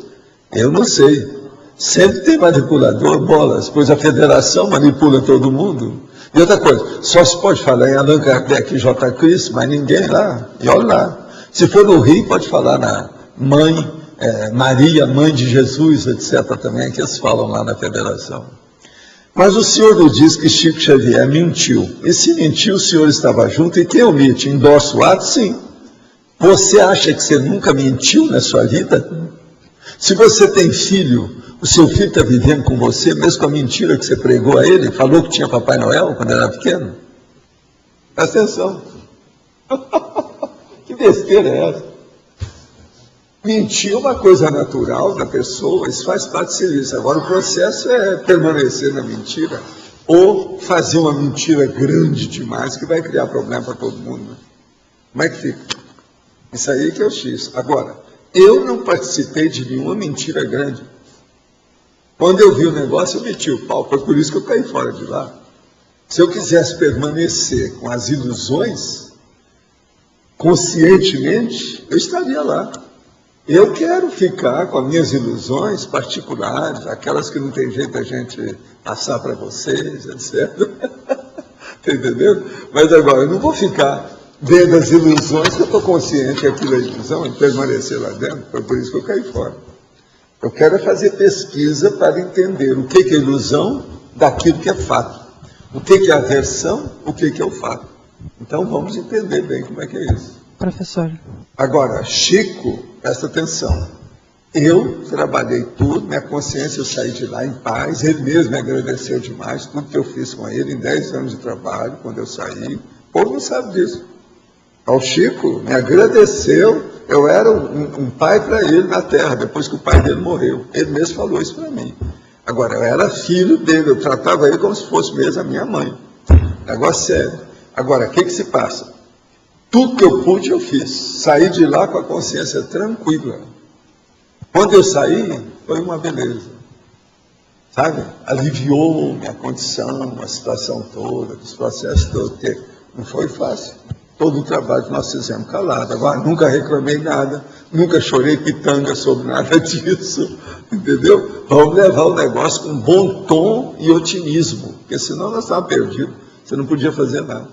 eu não sei. Sempre tem manipulador, bolas, pois a federação manipula todo mundo. E outra coisa, só se pode falar em Allan Kardec e J. Cristo, mas ninguém lá. E olha lá. Se for no Rio, pode falar na mãe, Maria, mãe de Jesus, etc. também, que eles falam lá na federação. Mas o senhor não diz que Chico Xavier mentiu. E se mentiu, o senhor estava junto, e quem omite? Endorça o ato? Sim. Você acha que você nunca mentiu na sua vida? Se você tem filho, o seu filho está vivendo com você, mesmo com a mentira que você pregou a ele, falou que tinha Papai Noel quando era pequeno? Presta atenção. Que besteira é essa? Mentir é uma coisa natural da pessoa, isso faz parte do serviço. Agora o processo é permanecer na mentira ou fazer uma mentira grande demais que vai criar problema para todo mundo. Né? Como é que fica? Isso aí que é o X. Agora, eu não participei de nenhuma mentira grande. Quando eu vi o negócio, eu meti o pau. Foi por isso que eu caí fora de lá. Se eu quisesse permanecer com as ilusões, conscientemente, eu estaria lá. Eu quero ficar com as minhas ilusões particulares, aquelas que não tem jeito a gente passar para vocês, etc. Tá entendendo? Mas agora, eu não vou ficar dentro das ilusões, que eu estou consciente que aquilo é ilusão, e permanecer lá dentro. Foi por isso que eu caí fora. Eu quero fazer pesquisa para entender o que é ilusão daquilo que é fato. O que é aversão, o que é o fato. Então vamos entender bem como é que é isso. Professor. Agora, Chico, presta atenção. Eu trabalhei tudo, minha consciência, eu saí de lá em paz, ele mesmo me agradeceu demais, tudo que eu fiz com ele em 10 anos de trabalho, quando eu saí. O povo não sabe disso. O Chico me agradeceu, eu era um pai para ele na terra, depois que o pai dele morreu. Ele mesmo falou isso para mim. Agora, eu era filho dele, eu tratava ele como se fosse mesmo a minha mãe. Negócio sério. Agora, o que se passa? Tudo que eu pude, eu fiz. Saí de lá com a consciência tranquila. Quando eu saí, foi uma beleza. Sabe? Aliviou minha condição, a situação toda, os processos todos, porque não foi fácil. todo o trabalho que nós fizemos calado. Agora, nunca reclamei nada, nunca chorei pitanga sobre nada disso, entendeu? Vamos levar o negócio com bom tom e otimismo, porque senão nós estávamos perdidos, você não podia fazer nada.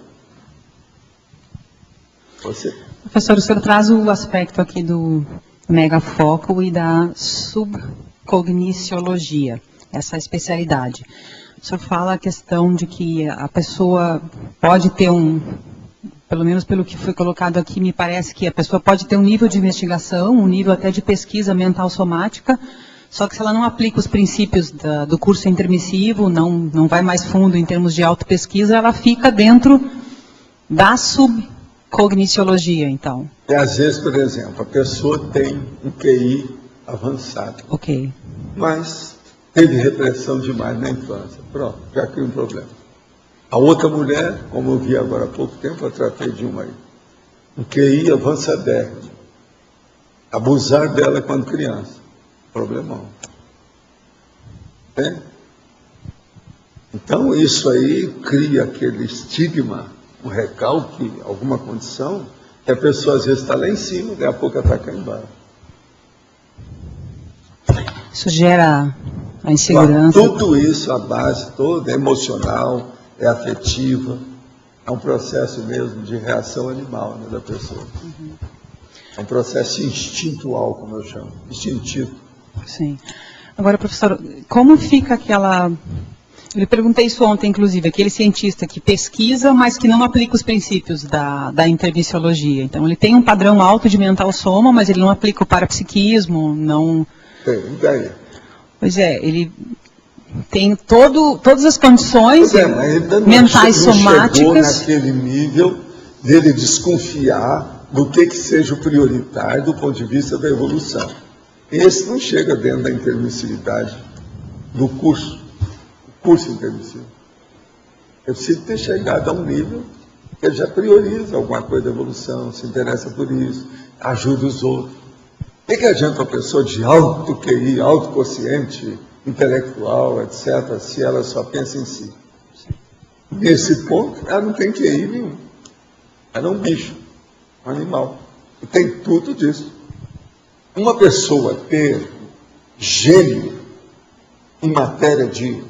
Você. Professor, o senhor traz o aspecto aqui do megafoco e da subcogniciologia, essa especialidade. O senhor fala a questão de que a pessoa pode ter pelo menos pelo que foi colocado aqui, me parece que a pessoa pode ter um nível de investigação, um nível até de pesquisa mental somática, só que se ela não aplica os princípios do curso intermissivo, não vai mais fundo em termos de autopesquisa, ela fica dentro da subcogniciologia, então. E às vezes, por exemplo, a pessoa tem um QI avançado. Ok. Mas teve repressão demais na infância. Pronto, já cria um problema. A outra mulher, como eu vi agora há pouco tempo, eu tratei de uma aí. Um QI avançadérrimo. Abusar dela quando criança. Problemão. Entende? Então, isso aí cria aquele estigma, um recalque, alguma condição, que a pessoa às vezes está lá em cima, daqui a pouco ela está cá embaixo. Isso gera a insegurança. Tudo isso, a base toda é emocional, é afetiva, é um processo mesmo de reação animal, né, da pessoa. Uhum. É um processo instintual, como eu chamo, instintivo. Sim. Agora, professor, como fica aquela... Eu lhe perguntei isso ontem, inclusive, aquele cientista que pesquisa, mas que não aplica os princípios da intermissiologia. Então, ele tem um padrão alto de mental soma, mas ele não aplica o parapsiquismo, não... Tem, daí. Pois é, ele tem todas as condições mentais somáticas. Chegou naquele nível dele desconfiar do que seja o prioritário do ponto de vista da evolução. Esse não chega dentro da intermissividade do curso intermissivo. Eu preciso ter chegado a um nível que ele já prioriza alguma coisa da evolução, se interessa por isso, ajuda os outros. O que adianta uma pessoa de alto QI, alto quociente intelectual, etc., se ela só pensa em si? Nesse ponto, ela não tem QI nenhum. Ela é um bicho, um animal. E tem tudo disso. Uma pessoa ter gênio em matéria de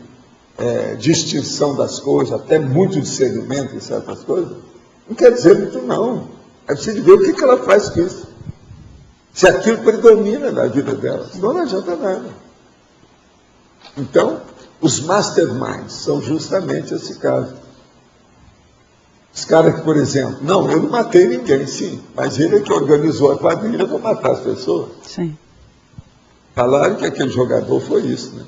distinção das coisas, até muito discernimento em certas coisas, não quer dizer muito não. É preciso ver o que ela faz com isso. Se aquilo predomina na vida dela, senão não adianta nada. Então, os masterminds são justamente esse caso. Os caras que, por exemplo, não, eu não matei ninguém, sim, mas ele é que organizou a quadrilha para matar as pessoas. Sim. Falaram que aquele jogador foi isso, né?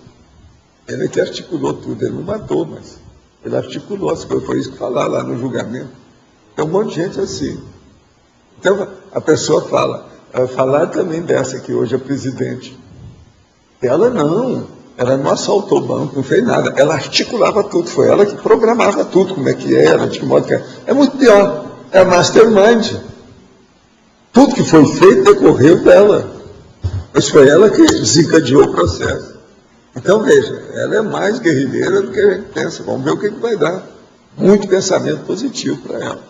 Ele é que articulou tudo, ele não matou, mas ele articulou as coisas, foi isso que falaram lá no julgamento. Tem um monte de gente assim. Então, a pessoa falaram também dessa que hoje é presidente. Ela não assaltou o banco, não fez nada. Ela articulava tudo, foi ela que programava tudo, como é que era, de que modo que era. É muito pior, é a mastermind. Tudo que foi feito decorreu dela. Mas foi ela que desencadeou o processo. Então, veja, ela é mais guerrilheira do que a gente pensa. Vamos ver o que vai dar. Muito pensamento positivo para ela.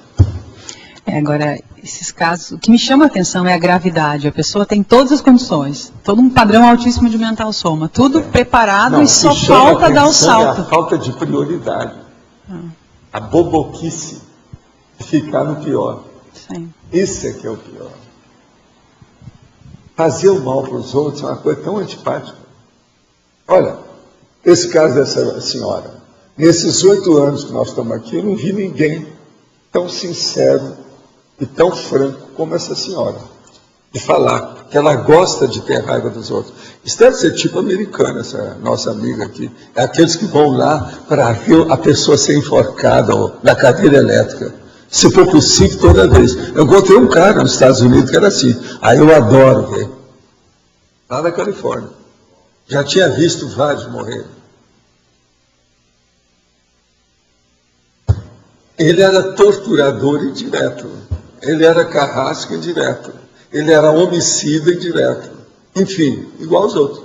Agora, esses casos, o que me chama a atenção é a gravidade. A pessoa tem todas as condições, todo um padrão altíssimo de mental soma, tudo preparado. Não, e só falta dar o salto. É a falta de prioridade. A boboquice de ficar no pior. Sim. Isso é que é o pior. Fazer o mal para os outros é uma coisa tão antipática. Olha, esse caso dessa senhora, nesses 8 anos que nós estamos aqui, eu não vi ninguém tão sincero e tão franco como essa senhora, de falar que ela gosta de ter raiva dos outros. Isso deve ser tipo americano, essa nossa amiga aqui. É aqueles que vão lá para ver a pessoa ser enforcada na cadeira elétrica. Se for possível, toda vez. Eu encontrei um cara nos Estados Unidos que era assim. Aí eu adoro ver. Lá na Califórnia. Já tinha visto vários morrerem. Ele era torturador indireto. Ele era carrasco indireto. Ele era homicida indireto. Enfim, igual aos outros.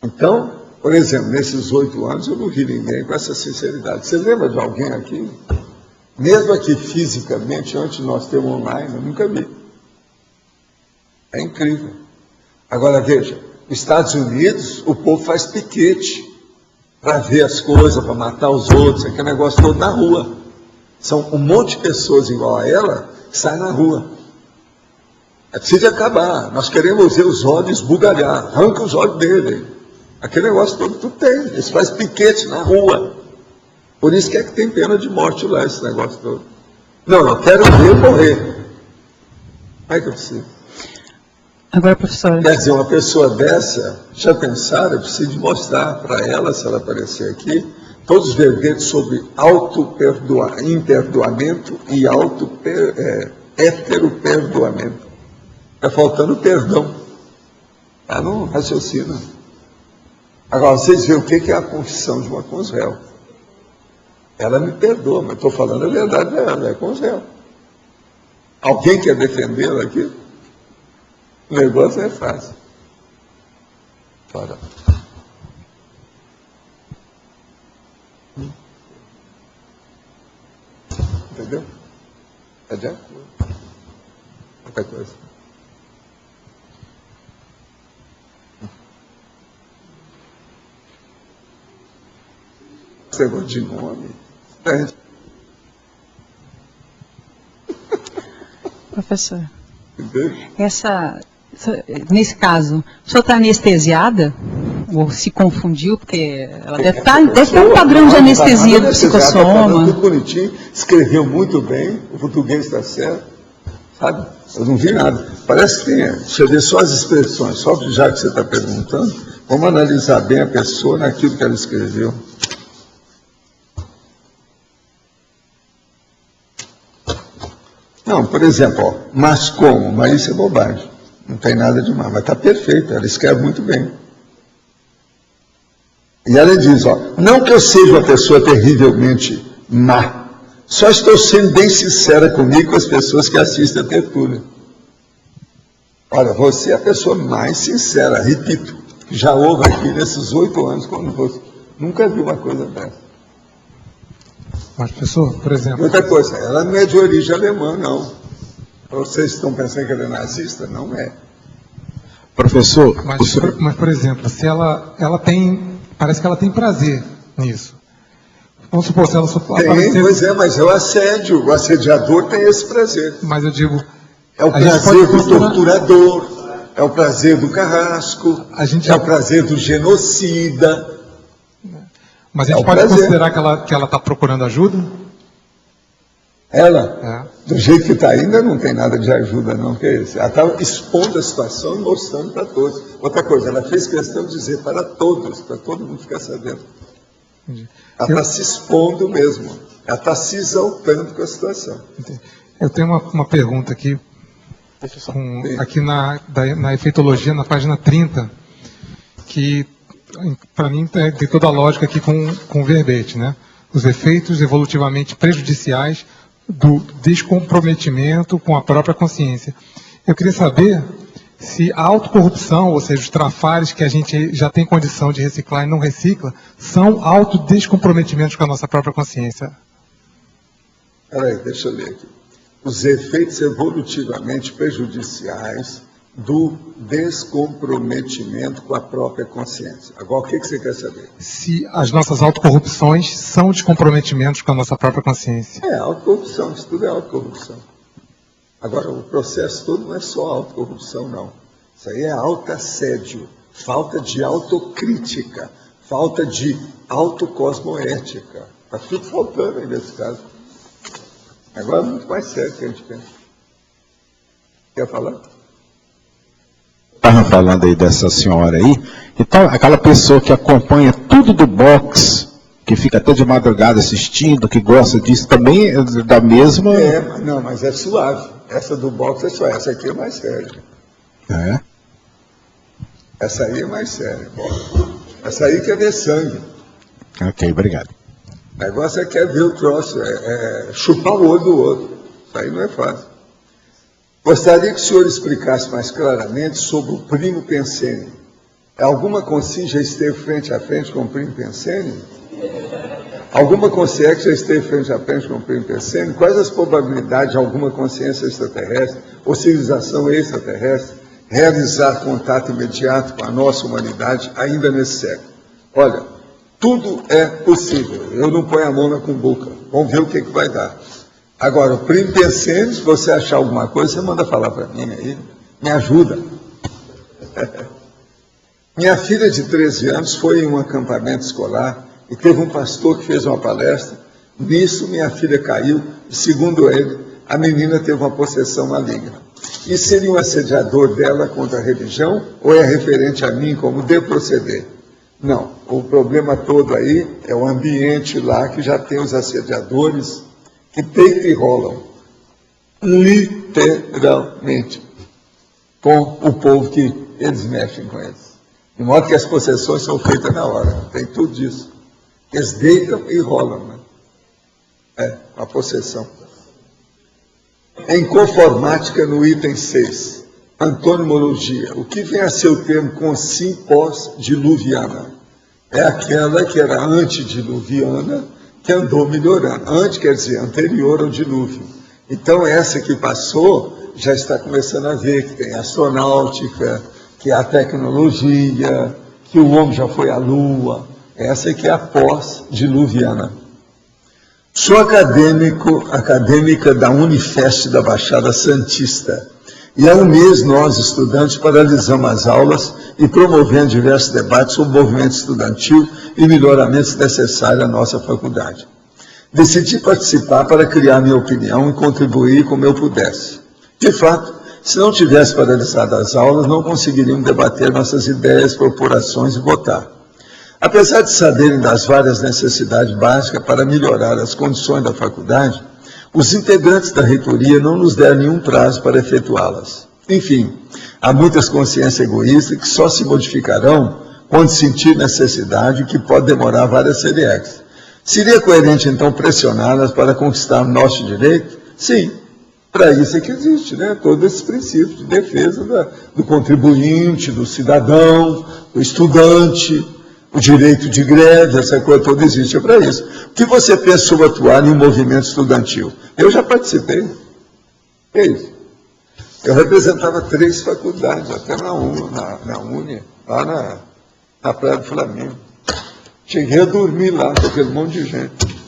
Então, por exemplo, nesses 8 anos eu não vi ninguém com essa sinceridade. Você lembra de alguém aqui Mesmo aqui fisicamente, antes de nós termos online, eu nunca vi. É incrível. Agora veja, nos Estados Unidos, o povo faz piquete para ver as coisas, para matar os outros, aquele negócio todo na rua. São um monte de pessoas igual a ela que saem na rua. É preciso acabar. Nós queremos ver os olhos esbugalhar. Arranca os olhos dele. Aquele negócio todo tu tem. Eles fazem piquete na rua. Por isso que é que tem pena de morte lá, esse negócio todo. Não, eu quero ver morrer. Como é que eu preciso? Agora, professora. Quer dizer, uma pessoa dessa, já pensaram, eu preciso mostrar para ela, se ela aparecer aqui, todos os verbetes sobre imperdoamento e heteroperdoamento. Está faltando perdão. Ela não raciocina. Agora, vocês veem o que é a confissão de uma consréu. Ela me perdoa, mas estou falando a verdade dela, é consréu. Alguém quer defendê-la aqui? O negócio é fácil. Para. Entendeu? É de acordo. Qualquer coisa. Esse negócio de nome. Professor, nesse caso, o senhor está anestesiada? Ou se confundiu? Porque ela deve ter um padrão de anestesia do psicossoma. Tudo bonitinho, escreveu muito bem, o português está certo, sabe? Eu não vi nada. Parece que tem, deixa eu ver só as expressões, só já que você está perguntando, vamos analisar bem a pessoa naquilo que ela escreveu. Não, por exemplo, ó, mas como? Mas isso é bobagem. Não tem nada de mal, mas está perfeito, ela escreve muito bem. E ela diz, ó, não que eu seja uma pessoa terrivelmente má, só estou sendo bem sincera comigo com as pessoas que assistem a tertúlia. Olha, você é a pessoa mais sincera, repito, que já houve aqui nesses 8 anos conosco. Nunca vi uma coisa dessa. Mas, professor, por exemplo... Outra coisa, ela não é de origem alemã, não. Vocês estão pensando que ela é nazista? Não é. Professor... Mas por exemplo, se ela tem... Parece que ela tem prazer nisso. Vamos supor, se ela só aparecer... Pois é, mas é o assédio. O assediador tem esse prazer. Mas eu digo... É o prazer do torturador, é o prazer do carrasco, é o prazer do genocida... Mas a gente pode considerar que ela está procurando ajuda? Ela? Do jeito que está ainda, não tem nada de ajuda, não. Que é isso? Ela está expondo a situação e mostrando para todos. Outra coisa, ela fez questão de dizer para todos, para todo mundo ficar sabendo. Entendi. Ela está se expondo mesmo. Ela está se exaltando com a situação. Entendi. Eu tenho uma pergunta aqui, aqui na efeitologia, na página 30, que... para mim tem toda a lógica aqui com o verbete, né? Os efeitos evolutivamente prejudiciais do descomprometimento com a própria consciência. Eu queria saber se a autocorrupção, ou seja, os trafares que a gente já tem condição de reciclar e não recicla, são autodescomprometimentos com a nossa própria consciência. Peraí, deixa eu ler aqui. Os efeitos evolutivamente prejudiciais do descomprometimento com a própria consciência. Agora, o que você quer saber? Se as nossas autocorrupções são descomprometimentos com a nossa própria consciência. É, autocorrupção, isso tudo é autocorrupção. Agora, o processo todo não é só autocorrupção, não. Isso aí é autoassédio, falta de autocrítica, falta de autocosmoética. Está tudo faltando aí nesse caso. Agora é muito mais sério que a gente pensa. Quer falar? Estava falando aí dessa senhora aí, então aquela pessoa que acompanha tudo do boxe, que fica até de madrugada assistindo, que gosta disso, também é da mesma... Não, mas é suave. Essa do boxe é suave, essa aqui é mais séria. É? Essa aí é mais séria. Essa aí quer ver sangue. Ok, obrigado. O negócio é quer ver o troço, é chupar o olho do outro. Isso aí não é fácil. Gostaria que o senhor explicasse mais claramente sobre o primo Pensene. Alguma consciência já esteve frente a frente com o primo Pensene? Alguma consciência já esteve frente a frente com o primo Persênio? Quais as probabilidades de alguma consciência extraterrestre ou civilização extraterrestre realizar contato imediato com a nossa humanidade ainda nesse século? Olha, tudo é possível. Eu não ponho a mão na cumbuca. Vamos ver o que vai dar. Agora, o primo Persênio, se você achar alguma coisa, você manda falar para mim aí. Me ajuda. Minha filha de 13 anos foi em um acampamento escolar e teve um pastor que fez uma palestra. Nisso, minha filha caiu e, segundo ele, a menina teve uma possessão maligna. Isso seria um assediador dela contra a religião ou é referente a mim como devo proceder? Não, o problema todo aí é o ambiente lá que já tem os assediadores que deitam e rolam, literalmente, com o povo que eles mexem com eles. De modo que as possessões são feitas na hora, tem tudo isso. Eles deitam e rolam, né? É, uma possessão. Em conformática, no item 6, antonimologia, o que vem a ser o termo consim pós-diluviana? É aquela que era antediluviana, que andou melhorando. Antes quer dizer anterior ao dilúvio. Então essa que passou já está começando a ver que tem astronáutica, que a tecnologia, que o homem já foi à Lua. Essa que é a pós-diluviana. Sou acadêmica da Unifest da Baixada Santista. E há um mês nós, estudantes, paralisamos as aulas e promovemos diversos debates sobre o movimento estudantil e melhoramentos necessários à nossa faculdade. Decidi participar para criar minha opinião e contribuir como eu pudesse. De fato, se não tivesse paralisado as aulas, não conseguiríamos debater nossas ideias, propor ações e votar. Apesar de saberem das várias necessidades básicas para melhorar as condições da faculdade, os integrantes da reitoria não nos deram nenhum prazo para efetuá-las. Enfim, há muitas consciências egoístas que só se modificarão quando sentir necessidade, o que pode demorar várias séries. Seria coerente, então, pressioná-las para conquistar o nosso direito? Sim, para isso é que existe, né? Todos esses princípios de defesa do contribuinte, do cidadão, do estudante, o direito de greve, essa coisa toda existe para isso. O que você pensa sobre atuar em um movimento estudantil? Eu já participei. É isso. Eu representava 3 faculdades, até na Uni, lá na Praia do Flamengo. Cheguei a dormir lá com aquele monte de gente.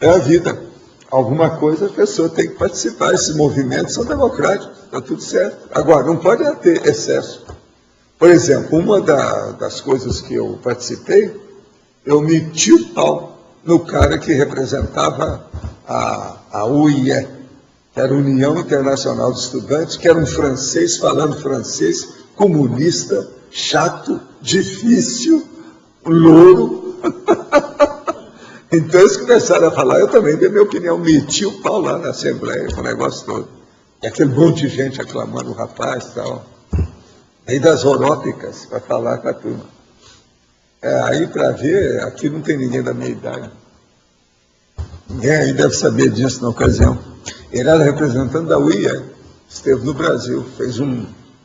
É a vida. Alguma coisa a pessoa tem que participar. Esses movimentos são democráticos, está tudo certo. Agora, não pode ter excesso. Por exemplo, uma das coisas que eu participei, eu meti o pau no cara que representava a UIE, que era a União Internacional de Estudantes, que era um francês falando francês, comunista, chato, difícil, louro. Então eles começaram a falar, eu também dei minha opinião, meti o pau lá na Assembleia, com o negócio todo. E aquele monte de gente aclamando o rapaz e tal. Aí das orópicas, para falar com a turma. Aí para ver, aqui não tem ninguém da minha idade. Ninguém aí deve saber disso na ocasião. Ele era representante da UIE, esteve no Brasil, fez uma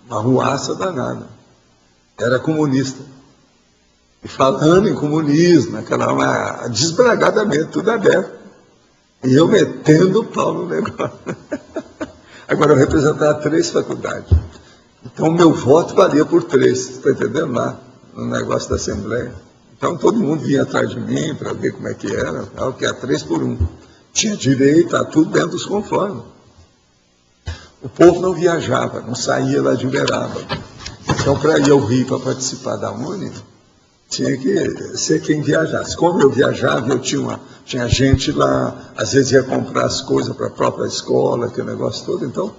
ruaça danada. Era comunista. E falando em comunismo, desbragadamente, tudo aberto. E eu metendo o pau no negócio. Agora, eu representava 3 faculdades. Então, o meu voto valia por 3, está entendendo lá, no negócio da Assembleia. Então, todo mundo vinha atrás de mim para ver como é que era, tal, que era 3 por 1. Tinha direito a tudo dentro dos conformes. O povo não viajava, não saía lá de Uberaba. Então, para ir ao Rio para participar da Uni, tinha que ser quem viajasse. Como eu viajava, eu tinha gente lá, às vezes ia comprar as coisas para a própria escola, aquele negócio todo, então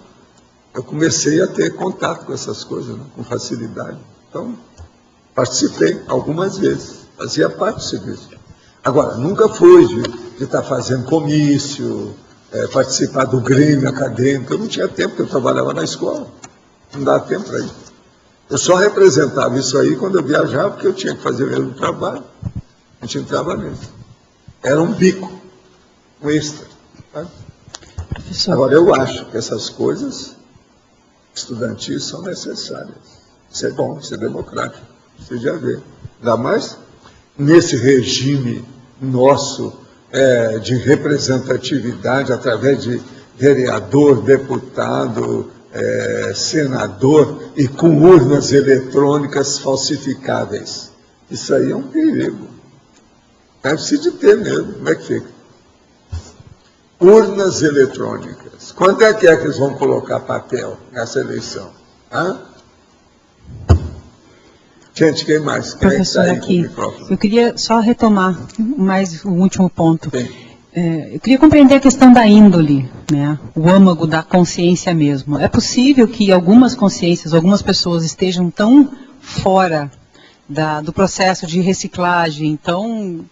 eu comecei a ter contato com essas coisas, né, com facilidade. Então, participei algumas vezes, fazia parte do serviço. Agora, nunca fui de estar fazendo comício, participar do grêmio acadêmico, eu não tinha tempo, porque eu trabalhava na escola, não dava tempo para isso. Eu só representava isso aí quando eu viajava, porque eu tinha que fazer o mesmo trabalho, a gente entrava nisso. Era um bico, um extra. Tá? Agora, eu acho que essas coisas estudantis são necessárias. Isso é bom, isso é democrático, isso já vê. Ainda mais nesse regime nosso de representatividade através de vereador, deputado, senador e com urnas eletrônicas falsificáveis. Isso aí é um perigo. Precisa de ter mesmo. Como é que fica? Urnas eletrônicas. Quando é que eles vão colocar papel nessa eleição? Hã? Gente, quem mais? Quem Professor, é que tá aí aqui, com o microfone? eu queria só retomar mais o último ponto. Eu queria compreender a questão da índole, né? O âmago da consciência mesmo. É possível que algumas consciências, algumas pessoas estejam tão fora do processo de reciclagem, tão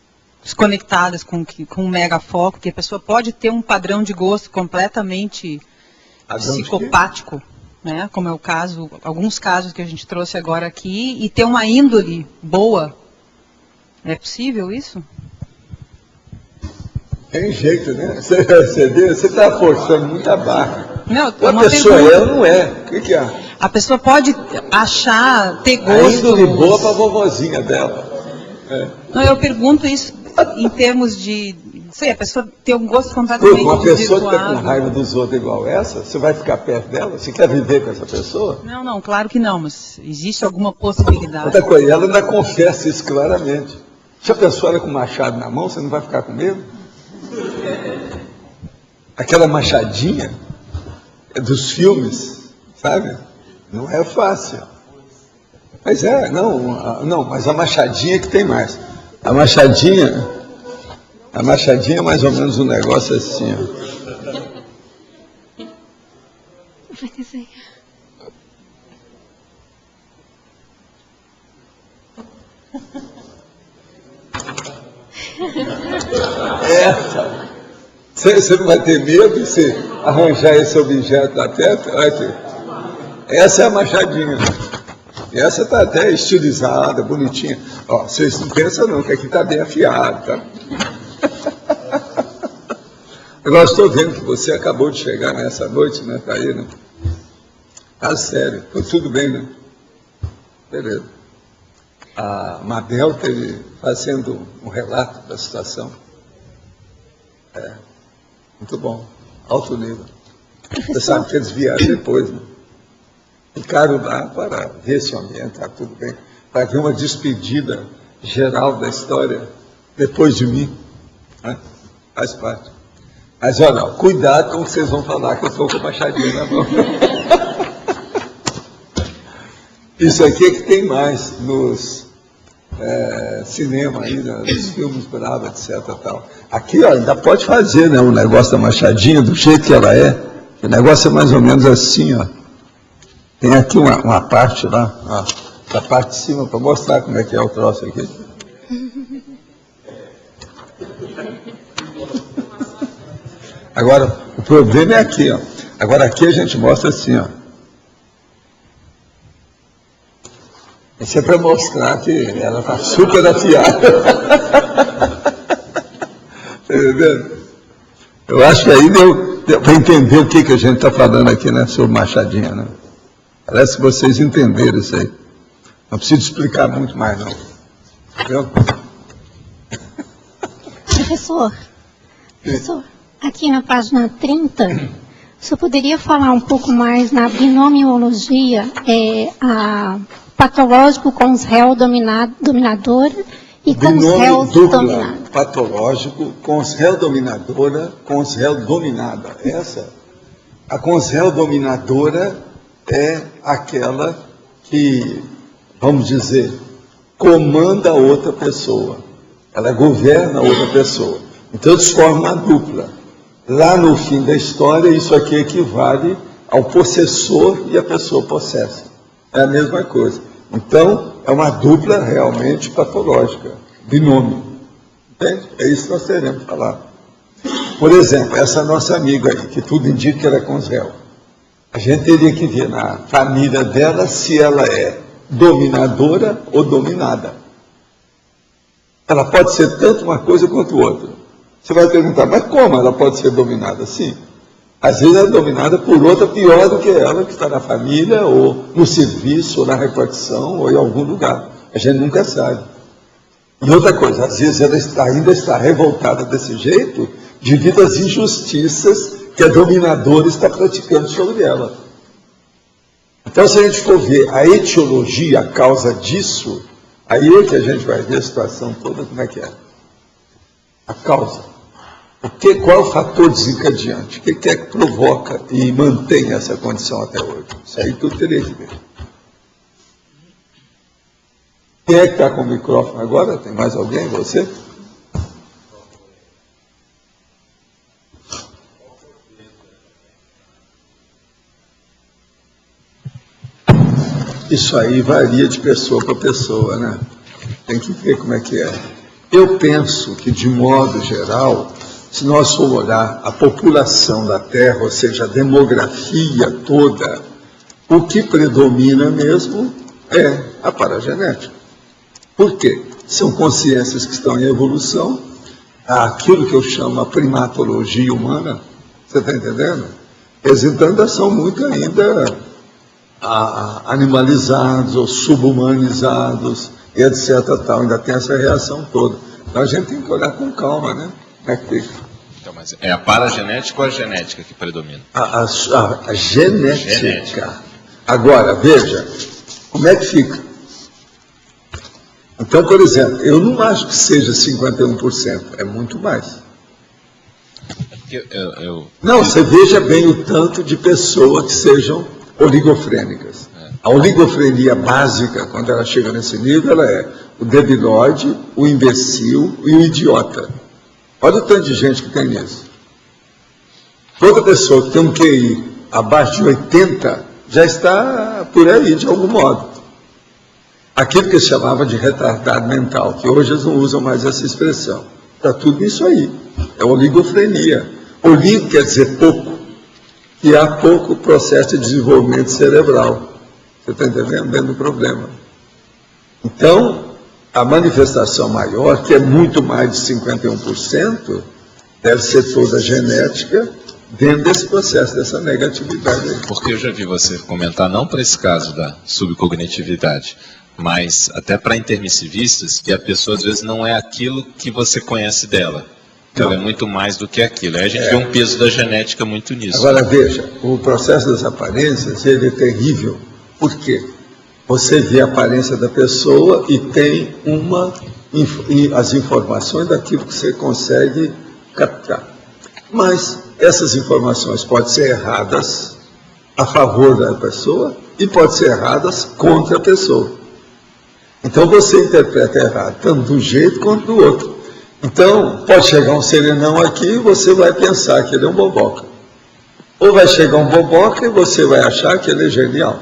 desconectadas com um mega foco, que a pessoa pode ter um padrão de gosto completamente psicopático, né? Como é o caso, alguns casos que a gente trouxe agora aqui, e ter uma índole boa. É possível isso? Tem jeito, né? Você está forçando muita barra. Não, a pessoa é ou não é? O que é? A pessoa pode achar, ter gosto... A índole boa para a vovozinha dela. Não, eu pergunto isso em termos de... Não sei, a pessoa ter um gosto completamente uma pessoa que está com desvirtuado. raiva dos outros igual essa, você vai ficar perto dela? Você quer viver com essa pessoa? Não, claro que não, mas existe alguma possibilidade. Outra coisa, ela ainda confessa isso claramente. Se a pessoa ela com machado na mão, você não vai ficar com medo? Aquela machadinha dos filmes, sabe? Não é fácil. Mas mas a machadinha que tem mais. A machadinha é mais ou menos um negócio assim, ó. Vai dizer. Essa. Você não vai ter medo de você arranjar esse objeto lá perto? Essa é a machadinha. E essa está até estilizada, bonitinha. Ó, vocês não pensam não, que aqui está bem afiado, tá? Agora estou vendo que você acabou de chegar nessa noite, né? Tá aí, né? Tá sério, foi tudo bem, né? Beleza. A Mabel esteve fazendo um relato da situação. Muito bom, alto nível. Você sabe que eles vieram depois, né? Ficaram lá para ver se o ambiente está tudo bem, para ver uma despedida geral da história depois de mim. Né? Faz parte. Mas olha, cuidado com o que vocês vão falar, que eu estou com a machadinha na mão. Isso aqui é que tem mais nos cinema ainda, nos filmes bravos, etc. Tal. Aqui ó, ainda pode fazer, né, o negócio da machadinha do jeito que ela é. O negócio é mais ou menos assim, ó. Tem aqui uma parte lá, ó, da parte de cima, para mostrar como é que é o troço aqui. Agora, o problema é aqui, ó. Agora aqui a gente mostra assim, ó. Isso é para mostrar que ela está super afiada. Tá entendendo? Eu acho que aí deu para entender o que a gente está falando aqui, né, sobre machadinha, né? Parece que vocês entenderam isso aí. Não preciso explicar muito mais, não. Entendeu? Professor, aqui na página 30, o senhor poderia falar um pouco mais na binomiologia, patológico com os réus dominadora e com os réus dominados? Patológico com os réus dominadora, com os réus dominada. A com os réus dominadora é aquela que, vamos dizer, comanda outra pessoa. Ela governa outra pessoa. Então eles formam uma dupla. Lá no fim da história, isso aqui equivale ao possessor e a pessoa possessa. É a mesma coisa. Então, é uma dupla realmente patológica, binômio. Entende? É isso que nós teremos que falar. Por exemplo, essa nossa amiga aí, que tudo indica que ela é com os réus. A gente teria que ver na família dela se ela é dominadora ou dominada. Ela pode ser tanto uma coisa quanto outra. Você vai perguntar, mas como ela pode ser dominada? Sim. Às vezes ela é dominada por outra pior do que ela, que está na família, ou no serviço, ou na repartição, ou em algum lugar. A gente nunca sabe. E outra coisa, às vezes ela ainda está revoltada desse jeito devido às injustiças que a dominadora está praticando sobre ela. Então, se a gente for ver a etiologia, a causa disso, aí é que a gente vai ver a situação toda, como é que é. A causa. Qual é o fator desencadeante? O que é que provoca e mantém essa condição até hoje? Isso aí tudo teria que ver. Quem é que está com o microfone agora? Tem mais alguém? Você? Isso aí varia de pessoa para pessoa, né? Tem que ver como é que é. Eu penso que, de modo geral, se nós formos olhar a população da Terra, ou seja, a demografia toda, o que predomina mesmo é a paragenética. Por quê? São consciências que estão em evolução, aquilo que eu chamo a primatologia humana, você está entendendo? Eles então ainda são muito ainda animalizados ou subhumanizados, e etc. Tal. Ainda tem essa reação toda. Então a gente tem que olhar com calma, né? Como é que fica? Então, mas é a paragenética ou a genética que predomina? A genética. Agora, veja, como é que fica? Então, por exemplo, eu não acho que seja 51%, é muito mais. Não, você veja bem o tanto de pessoas que sejam oligofrênicas. A oligofrenia básica, quando ela chega nesse nível, ela é o debilóide, o imbecil e o idiota. Olha o tanto de gente que tem isso. Toda pessoa que tem um QI abaixo de 80 já está por aí, de algum modo. Aquilo que se chamava de retardado mental, que hoje eles não usam mais essa expressão. Está tudo isso aí. É oligofrenia. Oligo quer dizer pouco. E há pouco processo de desenvolvimento cerebral. Você está entendendo? Dentro do problema. Então, a manifestação maior, que é muito mais de 51%, deve ser toda genética, dentro desse processo, dessa negatividade aí. Porque eu já vi você comentar, não para esse caso da subcognitividade, mas até para intermissivistas, que a pessoa às vezes não é aquilo que você conhece dela. Ela é muito mais do que aquilo. Aí a gente vê um peso da genética muito nisso. Agora veja, o processo das aparências, ele é terrível. Por quê? Você vê a aparência da pessoa e tem as informações daquilo que você consegue captar. Mas essas informações podem ser erradas a favor da pessoa e podem ser erradas contra a pessoa. Então você interpreta errado, tanto de um jeito quanto do outro. Então, pode chegar um serenão aqui e você vai pensar que ele é um boboca. Ou vai chegar um boboca e você vai achar que ele é genial.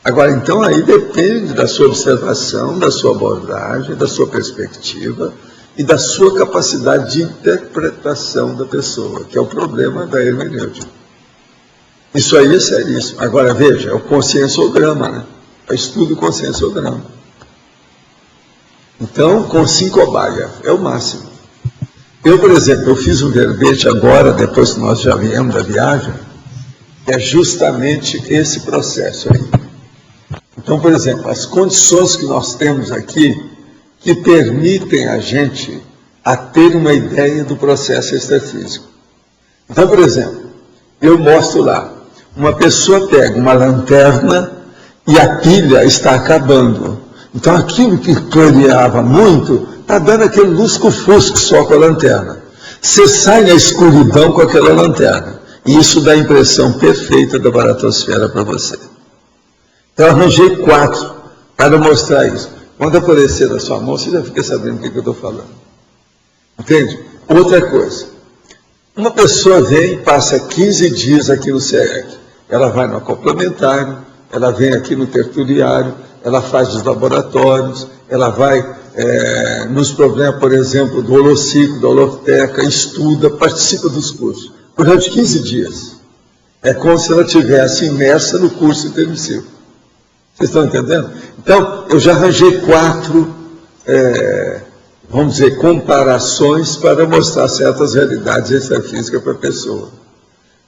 Agora, então, aí depende da sua observação, da sua abordagem, da sua perspectiva e da sua capacidade de interpretação da pessoa, que é o problema da hermenêutica. Isso aí é seríssimo. Agora, veja, é o conscienciograma, né? É o estudo conscienciograma. Então, com 5 cobaia, é o máximo. Eu, por exemplo, eu fiz um verbete agora, depois que nós já viemos da viagem, que é justamente esse processo aí. Então, por exemplo, as condições que nós temos aqui, que permitem a gente a ter uma ideia do processo extrafísico. Então, por exemplo, eu mostro lá, uma pessoa pega uma lanterna e a pilha está acabando. Então, aquilo que clareava muito, está dando aquele lusco-fusco só com a lanterna. Você sai na escuridão com aquela lanterna. E isso dá a impressão perfeita da baratosfera para você. Então, eu arranjei 4 para mostrar isso. Quando aparecer na sua mão, você já fica sabendo o que eu estou falando. Entende? Outra coisa. Uma pessoa vem e passa 15 dias aqui no CEEC. Ela vai no acoplamentário, ela vem aqui no tertuliário, ela faz os laboratórios, ela vai nos problemas, por exemplo, do holociclo, da holoteca, estuda, participa dos cursos. Durante 15 dias. É como se ela estivesse imersa no curso intermissivo. Vocês estão entendendo? Então, eu já arranjei 4, vamos dizer, comparações para mostrar certas realidades extrafísicas para a pessoa.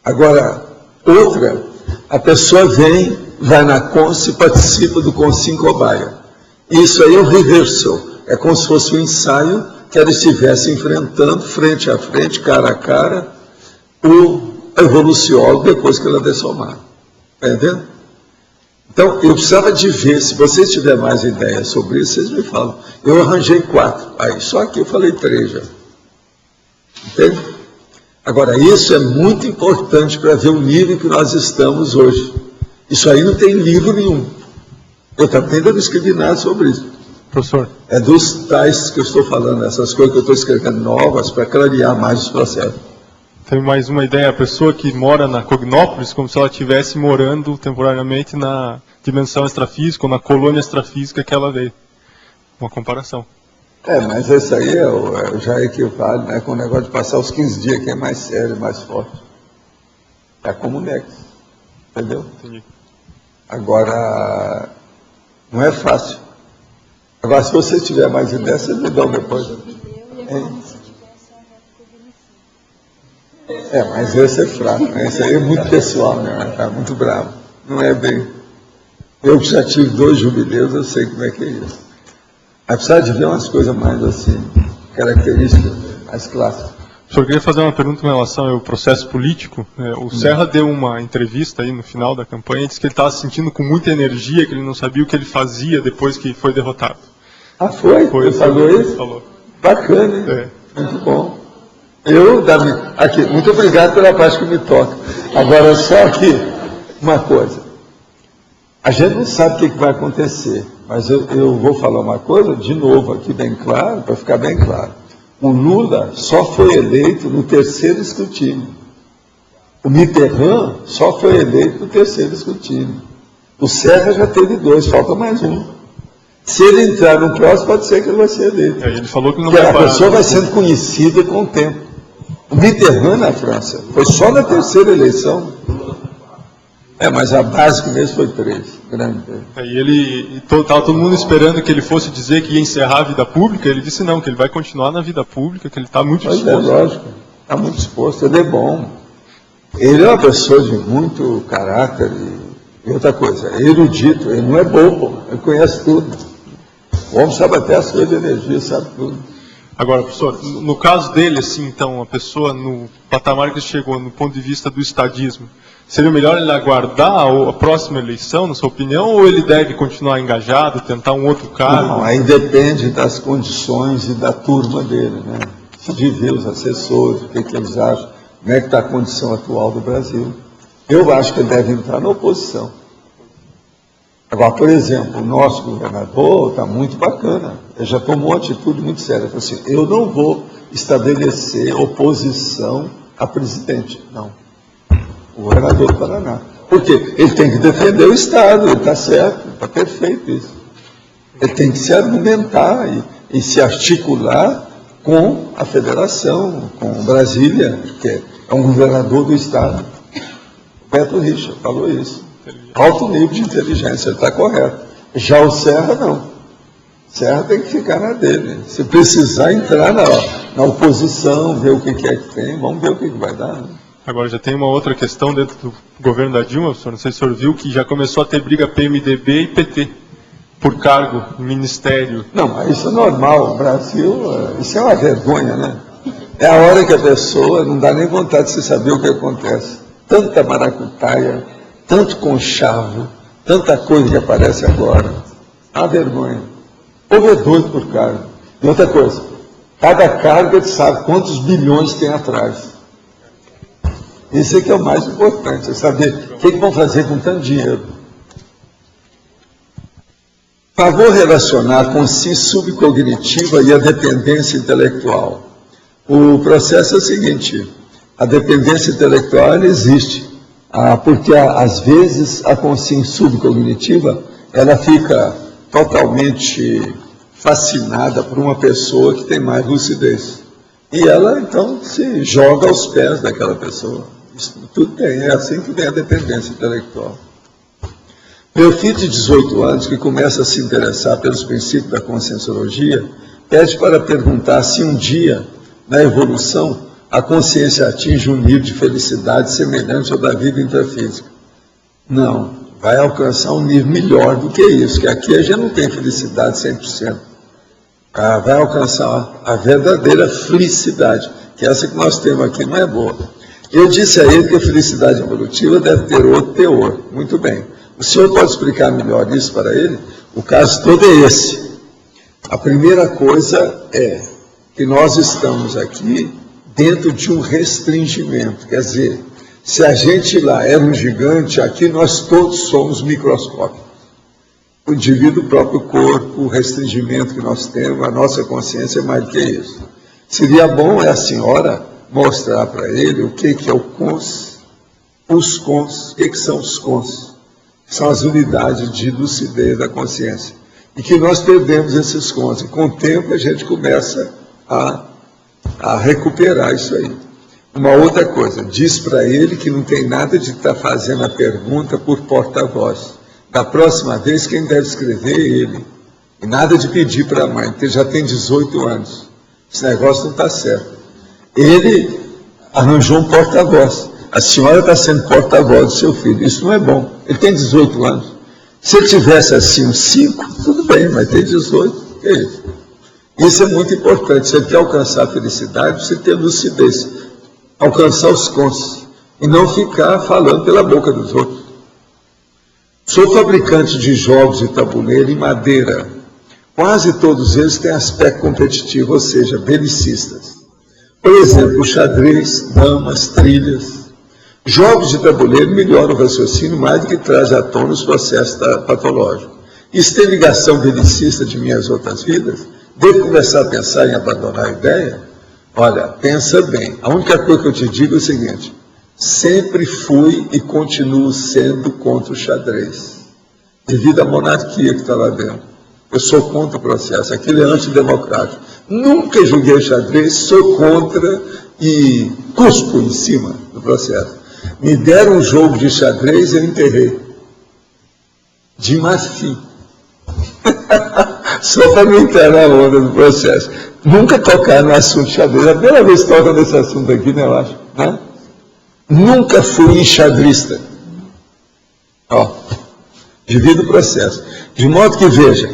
Agora, outra, a pessoa vem, vai na Conce e participa do Consim Cobaia. Isso aí é o reversal, É como se fosse um ensaio que ela estivesse enfrentando, frente a frente, cara a cara, o evoluciólogo depois que ela dessomar. Está entendendo? Então, eu precisava de ver, se vocês tiverem mais ideias sobre isso, vocês me falam. Eu arranjei 4, aí só aqui eu falei 3 já. Entende? Agora, isso é muito importante para ver o nível que nós estamos hoje. Isso aí não tem livro nenhum. Eu também ainda não escrevi nada sobre isso. Professor. É dos tais que eu estou falando, essas coisas que eu estou escrevendo novas para clarear mais os processos. Tem mais uma ideia, a pessoa que mora na Cognópolis, como se ela estivesse morando temporariamente na dimensão extrafísica ou na colônia extrafísica que ela veio. Uma comparação. Mas esse aí já equivale, né, com o negócio de passar os 15 dias, que é mais sério, mais forte. É como o Nexus, entendeu? Entendi. Agora, não é fácil. Agora, se você tiver mais ideias, vocês me dão depois. Mas esse é fraco, né? Esse aí é muito pessoal, né? Tá muito bravo. Não é bem. Eu que já tive 2 jubileus, eu sei como é que é isso. Apesar de ver umas coisas mais assim, características, mais clássicas. O senhor queria fazer uma pergunta em relação ao processo político. O Serra deu uma entrevista aí no final da campanha e disse que ele estava se sentindo com muita energia, que ele não sabia o que ele fazia depois que foi derrotado. Foi? Ele falou isso? Falou. Bacana, hein? Muito bom. Aqui, muito obrigado pela parte que me toca. Agora, só aqui, uma coisa. A gente não sabe o que vai acontecer, mas eu vou falar uma coisa, de novo, aqui bem claro, para ficar bem claro. O Lula só foi eleito no 3º escrutínio. O Mitterrand só foi eleito no 3º escrutínio. O Serra já teve 2, falta mais um. Se ele entrar no próximo, pode ser que ele vai ser eleito. Ele falou que não Porque vai parar. a pessoa vai sendo conhecida com o tempo. O Mitterrand na França foi só na 3ª eleição. Mas a básica mesmo foi 3. Grande. E estava todo mundo esperando que ele fosse dizer que ia encerrar a vida pública. Ele disse não, que ele vai continuar na vida pública, que ele está muito disposto. Lógico, está muito disposto, ele é bom. Ele é uma pessoa de muito caráter e outra coisa, é erudito, ele não é bobo, ele conhece tudo. O homem sabe até as coisas de energia, sabe tudo. Agora, professor, no caso dele, assim, então, a pessoa no patamar que chegou, no ponto de vista do estadismo, seria melhor ele aguardar a próxima eleição, na sua opinião, ou ele deve continuar engajado, tentar um outro cargo? Não, aí depende das condições e da turma dele, né? De ver os assessores, o que eles acham, como é que está a condição atual do Brasil. Eu acho que ele deve entrar na oposição. Agora, por exemplo, o nosso governador está muito bacana, ele já tomou uma atitude muito séria, ele falou assim, eu não vou estabelecer oposição a presidente, não. O governador do Paraná. Por quê? Ele tem que defender o Estado, ele está certo, está perfeito isso. Ele tem que se argumentar e se articular com a federação, com Brasília, que é um governador do Estado. O Beto Richa falou isso. Alto nível de inteligência, ele está correto. Já o Serra, não. O Serra tem que ficar na dele. Se precisar entrar na oposição, ver o que é que tem, vamos ver o que vai dar, né? Agora, já tem uma outra questão dentro do governo da Dilma, professor, não sei se o senhor viu, que já começou a ter briga PMDB e PT, por cargo, ministério. Não, mas isso é normal, o Brasil, isso é uma vergonha, né? É a hora que a pessoa não dá nem vontade de se saber o que acontece. Tanta maracutaia, tanto conchavo, tanta coisa que aparece agora. É uma vergonha. O povo é doido por cargo. E outra coisa, cada cargo ele sabe quantos bilhões tem atrás. Isso é que é o mais importante, é saber o que vão fazer com tanto dinheiro. Favor relacionar com si subcognitiva e a dependência intelectual. O processo é o seguinte, a dependência intelectual ela existe, porque às vezes a consciência subcognitiva ela fica totalmente fascinada por uma pessoa que tem mais lucidez. E ela então se joga aos pés daquela pessoa. Isso tudo tem, é assim que vem a dependência intelectual. Meu filho de 18 anos, que começa a se interessar pelos princípios da conscienciologia, pede para perguntar se um dia, na evolução, a consciência atinge um nível de felicidade semelhante ao da vida intrafísica. Não, vai alcançar um nível melhor do que isso, que aqui a gente não tem felicidade 100%. vai alcançar a verdadeira felicidade, que essa que nós temos aqui não é boa. Eu disse a ele que a felicidade evolutiva deve ter outro teor. Muito bem. O senhor pode explicar melhor isso para ele? O caso todo é esse. A primeira coisa é que nós estamos aqui dentro de um restringimento. Quer dizer, se a gente lá era um gigante, aqui nós todos somos microscópicos. O indivíduo, o próprio corpo, o restringimento que nós temos, a nossa consciência é mais do que isso. Seria bom a senhora mostrar para ele o que é o cons, os cons, o que são os cons? São as unidades de lucidez da consciência. E que nós perdemos esses cons. E com o tempo a gente começa a recuperar isso aí. Uma outra coisa, diz para ele que não tem nada de estar fazendo a pergunta por porta-voz. Da próxima vez, quem deve escrever é ele. E nada de pedir para a mãe, porque já tem 18 anos. Esse negócio não está certo. Ele arranjou um porta-voz. A senhora está sendo porta-voz do seu filho. Isso não é bom. Ele tem 18 anos. Se ele tivesse assim uns 5, tudo bem, mas tem 18. É isso. Isso é muito importante. Se ele quer alcançar a felicidade, você ter lucidez. Alcançar os cons. E não ficar falando pela boca dos outros. Sou fabricante de jogos de tabuleiro em madeira. Quase todos eles têm aspecto competitivo, ou seja, belicistas. Por exemplo, xadrez, damas, trilhas. Jogos de tabuleiro melhoram o raciocínio mais do que traz à tona os processos patológicos. Isso tem ligação belicista de minhas outras vidas? Devo começar a pensar em abandonar a ideia? Olha, pensa bem. A única coisa que eu te digo é o seguinte: sempre fui e continuo sendo contra o xadrez, devido à monarquia que está lá dentro. Eu sou contra o processo, aquilo é antidemocrático. Nunca julguei xadrez, sou contra e cuspo em cima do processo. Me deram um jogo de xadrez e eu enterrei. De marfim. Só para não enterrar a onda do processo. Nunca tocar no assunto xadrez. A primeira vez que toca nesse assunto aqui, né, eu acho, né? Nunca fui enxadrista. Devido ao processo. De modo que, veja,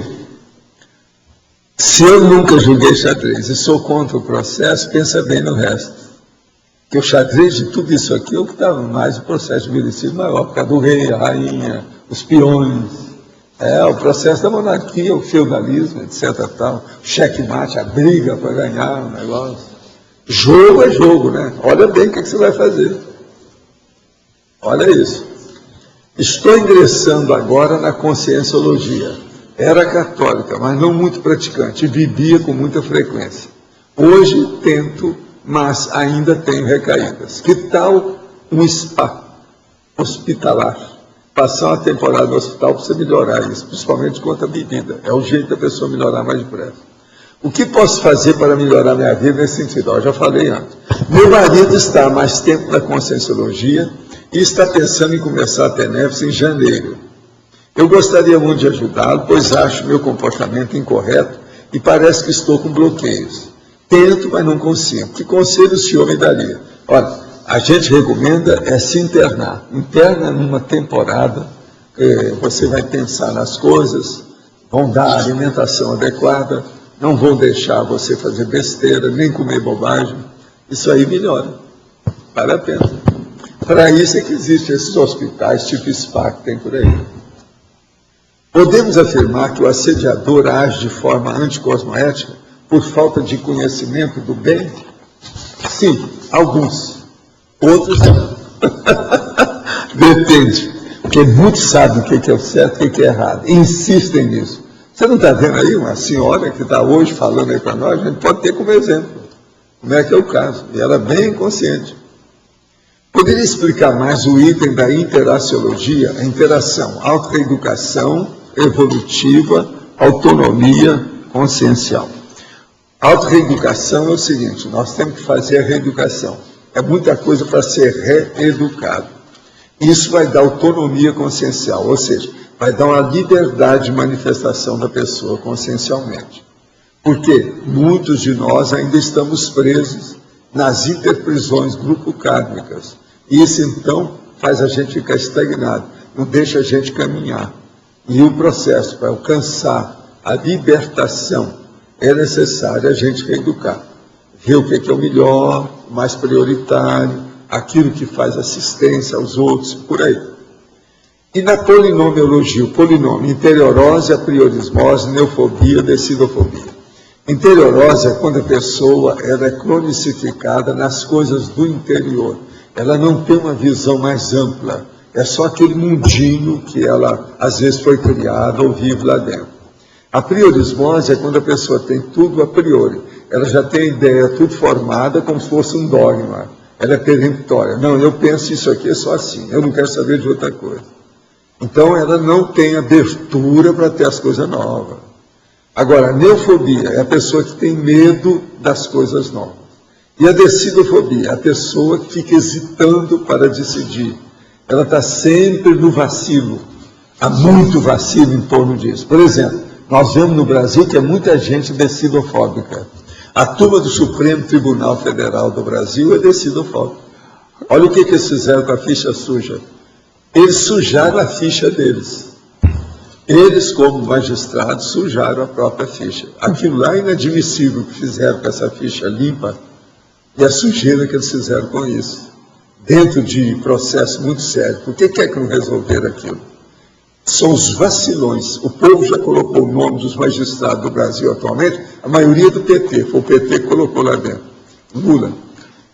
se eu nunca julguei xadrez e sou contra o processo, pensa bem no resto. Que o xadrez de tudo isso aqui é o que estava mais o processo de belicismo maior, por causa do rei, a rainha, os peões, o processo da monarquia, o feudalismo, etc. Tal, o checkmate, a briga para ganhar o negócio. Jogo é jogo, né? Olha bem o que você vai fazer. Olha isso. Estou ingressando agora na conscienciologia. Era católica, mas não muito praticante, e bebia com muita frequência. Hoje tento, mas ainda tenho recaídas. Que tal um spa hospitalar? Passar uma temporada no hospital para você melhorar isso, principalmente quanto à bebida. É o jeito da pessoa melhorar mais depressa. O que posso fazer para melhorar minha vida nesse sentido? Eu já falei antes. Meu marido está há mais tempo na conscienciologia e está pensando em começar a TENEPS em janeiro. Eu gostaria muito de ajudá-lo, pois acho meu comportamento incorreto e parece que estou com bloqueios. Tento, mas não consigo. Que conselho o senhor me daria? Olha, a gente recomenda se internar. Interna numa temporada, você vai pensar nas coisas, vão dar a alimentação adequada, não vão deixar você fazer besteira, nem comer bobagem. Isso aí melhora. Vale a pena. Para isso é que existem esses hospitais tipo SPA que tem por aí. Podemos afirmar que o assediador age de forma anticosmoética por falta de conhecimento do bem? Sim, alguns. Outros não. Depende. Porque muitos sabem o que é o certo e o que é errado. E insistem nisso. Você não está vendo aí uma senhora que está hoje falando aí para nós? A gente pode ter como exemplo. Como é que é o caso? E ela é bem inconsciente. Poderia explicar mais o item da interaciologia, a interação, autoeducação, evolutiva, autonomia consciencial. A autorreeducação é o seguinte: nós temos que fazer a reeducação. É muita coisa para ser reeducado. Isso vai dar autonomia consciencial, ou seja, vai dar uma liberdade de manifestação da pessoa consciencialmente. Porque muitos de nós ainda estamos presos nas interprisões grupo-kármicas. Isso, então, faz a gente ficar estagnado, não deixa a gente caminhar. E o processo para alcançar a libertação é necessário a gente reeducar. Ver o que é o melhor, o mais prioritário, aquilo que faz assistência aos outros, por aí. E na polinomiologia, o polinômio, interiorose, apriorismose, neofobia, decidofobia. Interiorose é quando a pessoa ela é cronicificada nas coisas do interior. Ela não tem uma visão mais ampla. É só aquele mundinho que ela, às vezes, foi criada ou vive lá dentro. A priorismose é quando a pessoa tem tudo a priori. Ela já tem a ideia tudo formada como se fosse um dogma. Ela é peremptória. Não, eu penso isso aqui é só assim. Eu não quero saber de outra coisa. Então, ela não tem abertura para ter as coisas novas. Agora, a neofobia é a pessoa que tem medo das coisas novas. E a decidofobia é a pessoa que fica hesitando para decidir. Ela está sempre no vacilo. Há muito vacilo em torno disso. Por exemplo, nós vemos no Brasil que é muita gente decidofóbica. A turma do Supremo Tribunal Federal do Brasil é decidofóbica. Olha o que eles fizeram com a ficha suja. Eles sujaram a ficha deles. Eles, como magistrados, sujaram a própria ficha. Aquilo lá é inadmissível que fizeram com essa ficha limpa e a sujeira que eles fizeram com isso. Dentro de processo muito sério. Por que é que não resolveram aquilo? São os vacilões. O povo já colocou o nome dos magistrados do Brasil atualmente, a maioria do PT, foi o PT que colocou lá dentro, Lula.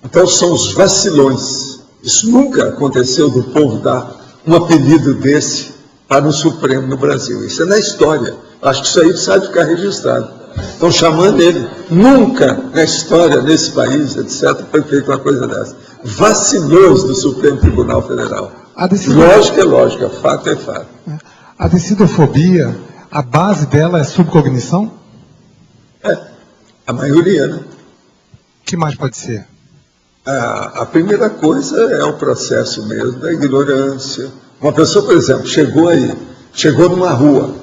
Então são os vacilões. Isso nunca aconteceu do povo dar um apelido desse para o Supremo no Brasil. Isso é na história. Acho que isso aí precisa ficar registrado. Estão chamando ele. Nunca na história, nesse país, etc., foi feita uma coisa dessa. Vacilões do Supremo Tribunal Federal. Lógica é lógica, fato é fato. A decidofobia, a base dela é subcognição? É, a maioria, né? O que mais pode ser? A primeira coisa é o processo mesmo da ignorância. Uma pessoa, por exemplo, chegou numa rua,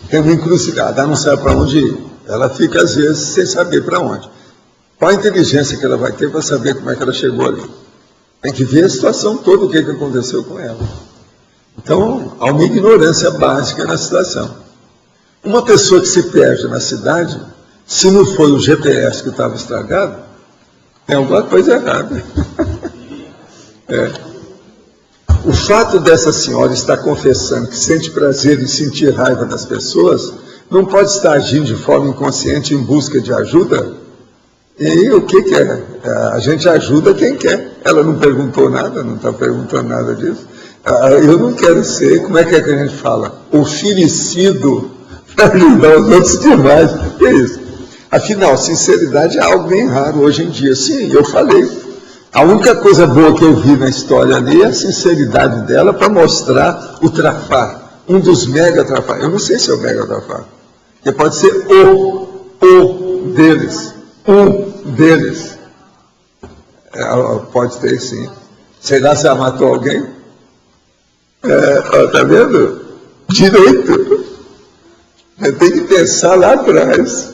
tem uma encruzilhada, ela não sabe para onde ir. Ela fica, às vezes, sem saber para onde. Qual a inteligência que ela vai ter para saber como é que ela chegou ali? Tem que ver a situação toda, o que aconteceu com ela. Então, há uma ignorância básica na situação. Uma pessoa que se perde na cidade, se não foi o GPS que estava estragado, tem alguma coisa errada. O fato dessa senhora estar confessando que sente prazer em sentir raiva das pessoas, não pode estar agindo de forma inconsciente em busca de ajuda? E o que é? A gente ajuda quem quer. Ela não perguntou nada, não está perguntando nada disso. Eu não quero ser, como é que a gente fala? Oferecido para ajudar os outros demais. Que é isso? Afinal, sinceridade é algo bem raro hoje em dia. Sim, eu falei. A única coisa boa que eu vi na história ali é a sinceridade dela para mostrar o trafar. Um dos mega trafar. Eu não sei se é o mega trafar. Porque pode ser o deles. Um deles. Pode ter, sim. Será se ela matou alguém? Tá vendo? Direito. Tem que pensar lá atrás.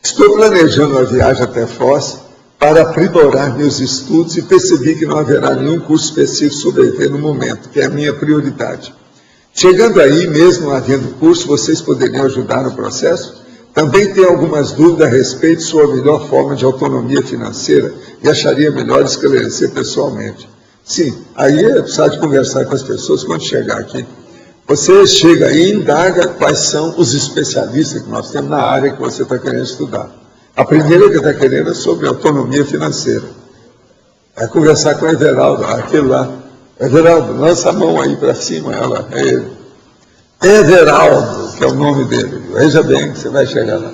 Estou planejando uma viagem até Foz para aprimorar meus estudos e percebi que não haverá nenhum curso específico sobre ET no momento, que é a minha prioridade. Chegando aí, mesmo não havendo curso, vocês poderiam ajudar no processo? Também tenho algumas dúvidas a respeito de sua melhor forma de autonomia financeira e acharia melhor esclarecer pessoalmente. Sim, aí é precisar de conversar com as pessoas quando chegar aqui. Você chega aí e indaga quais são os especialistas que nós temos na área que você está querendo estudar. A primeira que está querendo é sobre autonomia financeira. É conversar com o Everaldo, aquele lá. Everaldo, lança a mão aí para cima, ela, é ele. Everaldo, que é o nome dele. Veja bem que você vai chegar lá.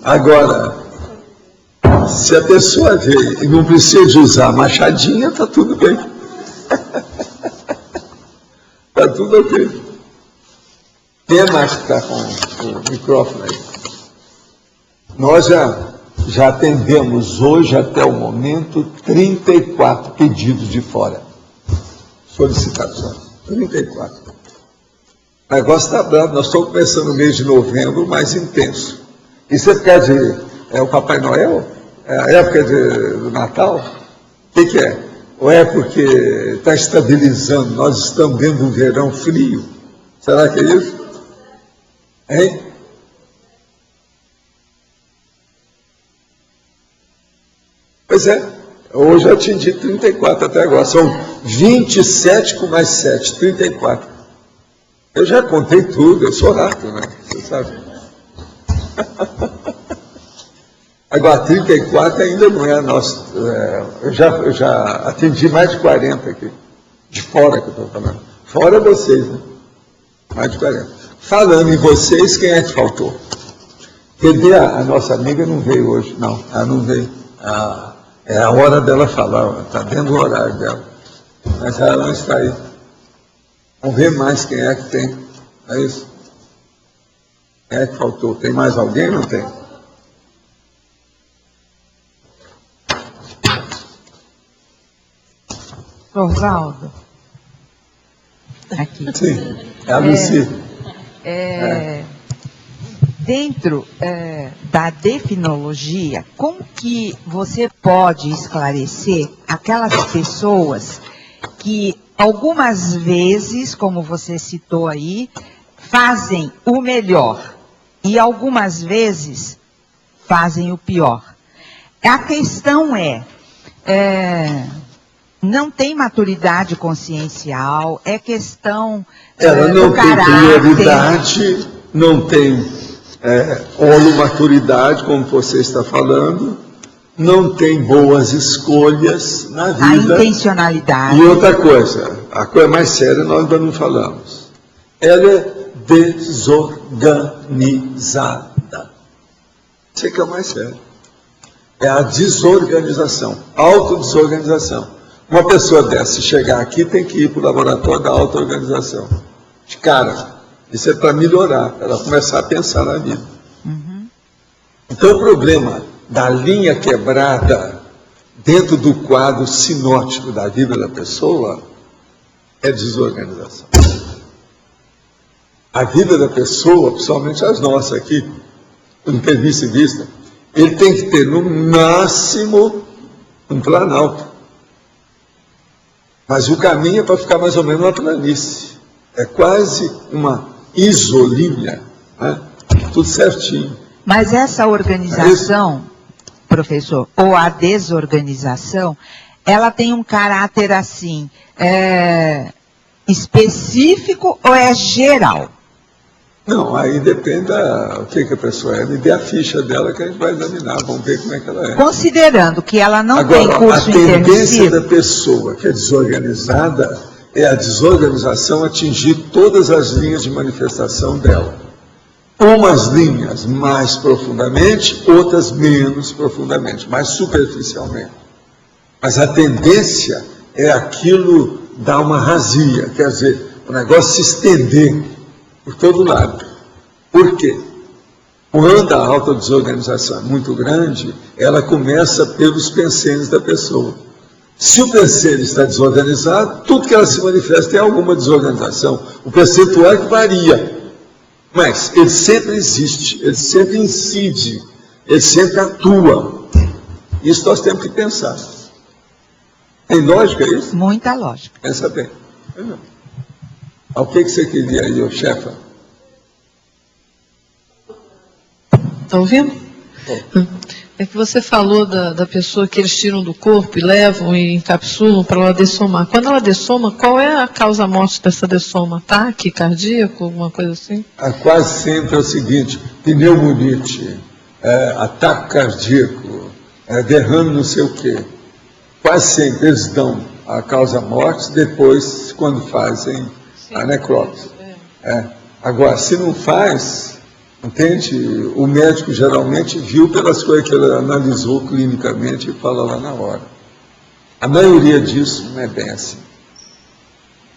Agora, se a pessoa vê e não precisa de usar machadinha, está tudo bem. Está tudo ok. Quem é mais que está com o microfone aí? Nós já atendemos hoje, até o momento, 34 pedidos de fora. Solicitações. 34. O negócio está bravo. Nós estamos começando o mês de novembro mais intenso. Isso é por causa de o Papai Noel? É a época do Natal? O que é? Ou é porque está estabilizando? Nós estamos dentro de um verão frio? Será que é isso? Hein? Pois é, hoje eu atingi 34 até agora. São 27 com mais 7, 34. Eu já contei tudo, eu sou rato, né? Você sabe. Agora, 34 ainda não é nosso. Eu já atendi mais de 40 aqui. De fora que eu estou falando. Fora vocês, né? Mais de 40. Falando em vocês, quem é que faltou? Cadê a nossa amiga? Não veio hoje. Não, ela não veio. É a hora dela falar, está dentro do horário dela. Mas ela não está aí. Vamos ver mais quem é que tem. É isso? Quem é que faltou? Tem mais alguém? Não tem? Oswaldo. Aqui. Sim, é a Lucy. Dentro da definologia, como que você pode esclarecer aquelas pessoas que algumas vezes, como você citou aí, fazem o melhor e algumas vezes fazem o pior? A questão não tem maturidade consciencial, é questão ela não do tem caráter. prioridade, não tem maturidade, como você está falando, não tem boas escolhas na vida. A intencionalidade. E outra coisa, a coisa mais séria nós ainda não falamos. Ela é desorganizada. Isso é que é o mais sério. É a desorganização, autodesorganização. Uma pessoa dessa, se chegar aqui, tem que ir para o laboratório da auto-organização. De cara. Isso é para melhorar, para ela começar a pensar na vida. Uhum. Então, o problema da linha quebrada dentro do quadro sinótico da vida da pessoa é desorganização. A vida da pessoa, principalmente as nossas aqui, no serviço e vista, ele tem que ter, no máximo, um planalto. Mas o caminho é para ficar mais ou menos uma planície. É quase uma isolinha, né? Tudo certinho. Mas essa organização, professor, ou a desorganização, ela tem um caráter assim, específico ou é geral? Não, aí depende do que a pessoa é. Me dê a ficha dela que a gente vai examinar, vamos ver como é que ela é. Considerando que ela não Agora, tem curso intermissivo. A tendência intermissivo, da pessoa que é desorganizada é a desorganização atingir todas as linhas de manifestação dela. Umas linhas mais profundamente, outras menos profundamente, mais superficialmente. Mas a tendência é aquilo dar uma razia, quer dizer, o negócio se estender por todo lado. Por quê? Quando a autodesorganização é muito grande, ela começa pelos pensênios da pessoa. Se o pensênio está desorganizado, tudo que ela se manifesta tem alguma desorganização. O percentual é que varia. Mas ele sempre existe, ele sempre incide, ele sempre atua. Isso nós temos que pensar. Tem lógica isso? Muita lógica. Pensa bem. O que você queria aí, ô chefa? Está ouvindo? É que você falou da pessoa que eles tiram do corpo e levam e encapsulam para ela dessomar. Quando ela dessoma, qual é a causa-morte dessa dessoma? Ataque cardíaco, alguma coisa assim? Quase sempre é o seguinte: pneumonite, ataque cardíaco, derrame não sei o quê. Quase sempre eles dão a causa-morte depois, quando fazem a necrópsia. Agora, se não faz, entende? O médico geralmente viu pelas coisas que ele analisou clinicamente e fala lá na hora. A maioria disso não é bem assim.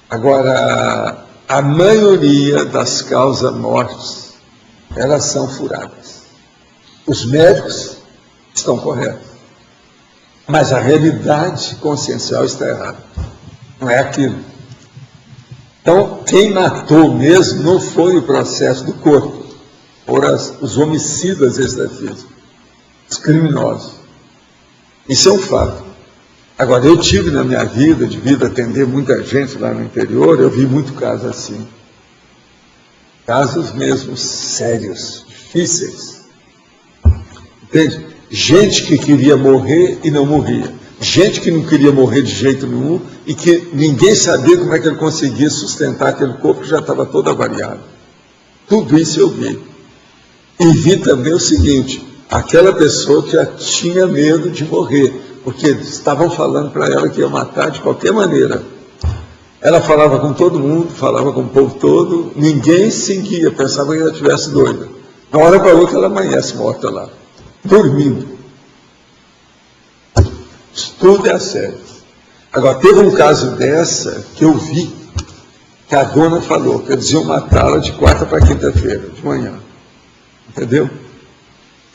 Agora, a maioria das causas-mortes, elas são furadas. Os médicos estão corretos. Mas a realidade consciencial está errada. Não é aquilo. Então, quem matou mesmo não foi o processo do corpo, foram os homicidas extrafísicos, os criminosos. Isso é um fato. Agora, eu tive na minha vida, devido a atender muita gente lá no interior, eu vi muito caso assim. Casos mesmo sérios, difíceis. Entende? Gente que queria morrer e não morria. Gente que não queria morrer de jeito nenhum e que ninguém sabia como é que ele conseguia sustentar aquele corpo que já estava todo avariado. Tudo isso eu vi. E vi também o seguinte, aquela pessoa que já tinha medo de morrer, porque estavam falando para ela que ia matar de qualquer maneira. Ela falava com todo mundo, falava com o povo todo, ninguém seguia, pensava que ela estivesse doida. Na hora para outra ela amanhece morta lá, dormindo. Isso tudo é sério. Agora, teve um caso dessa que eu vi, que a dona falou, que eles iam matá-la de quarta para quinta-feira, de manhã. Entendeu?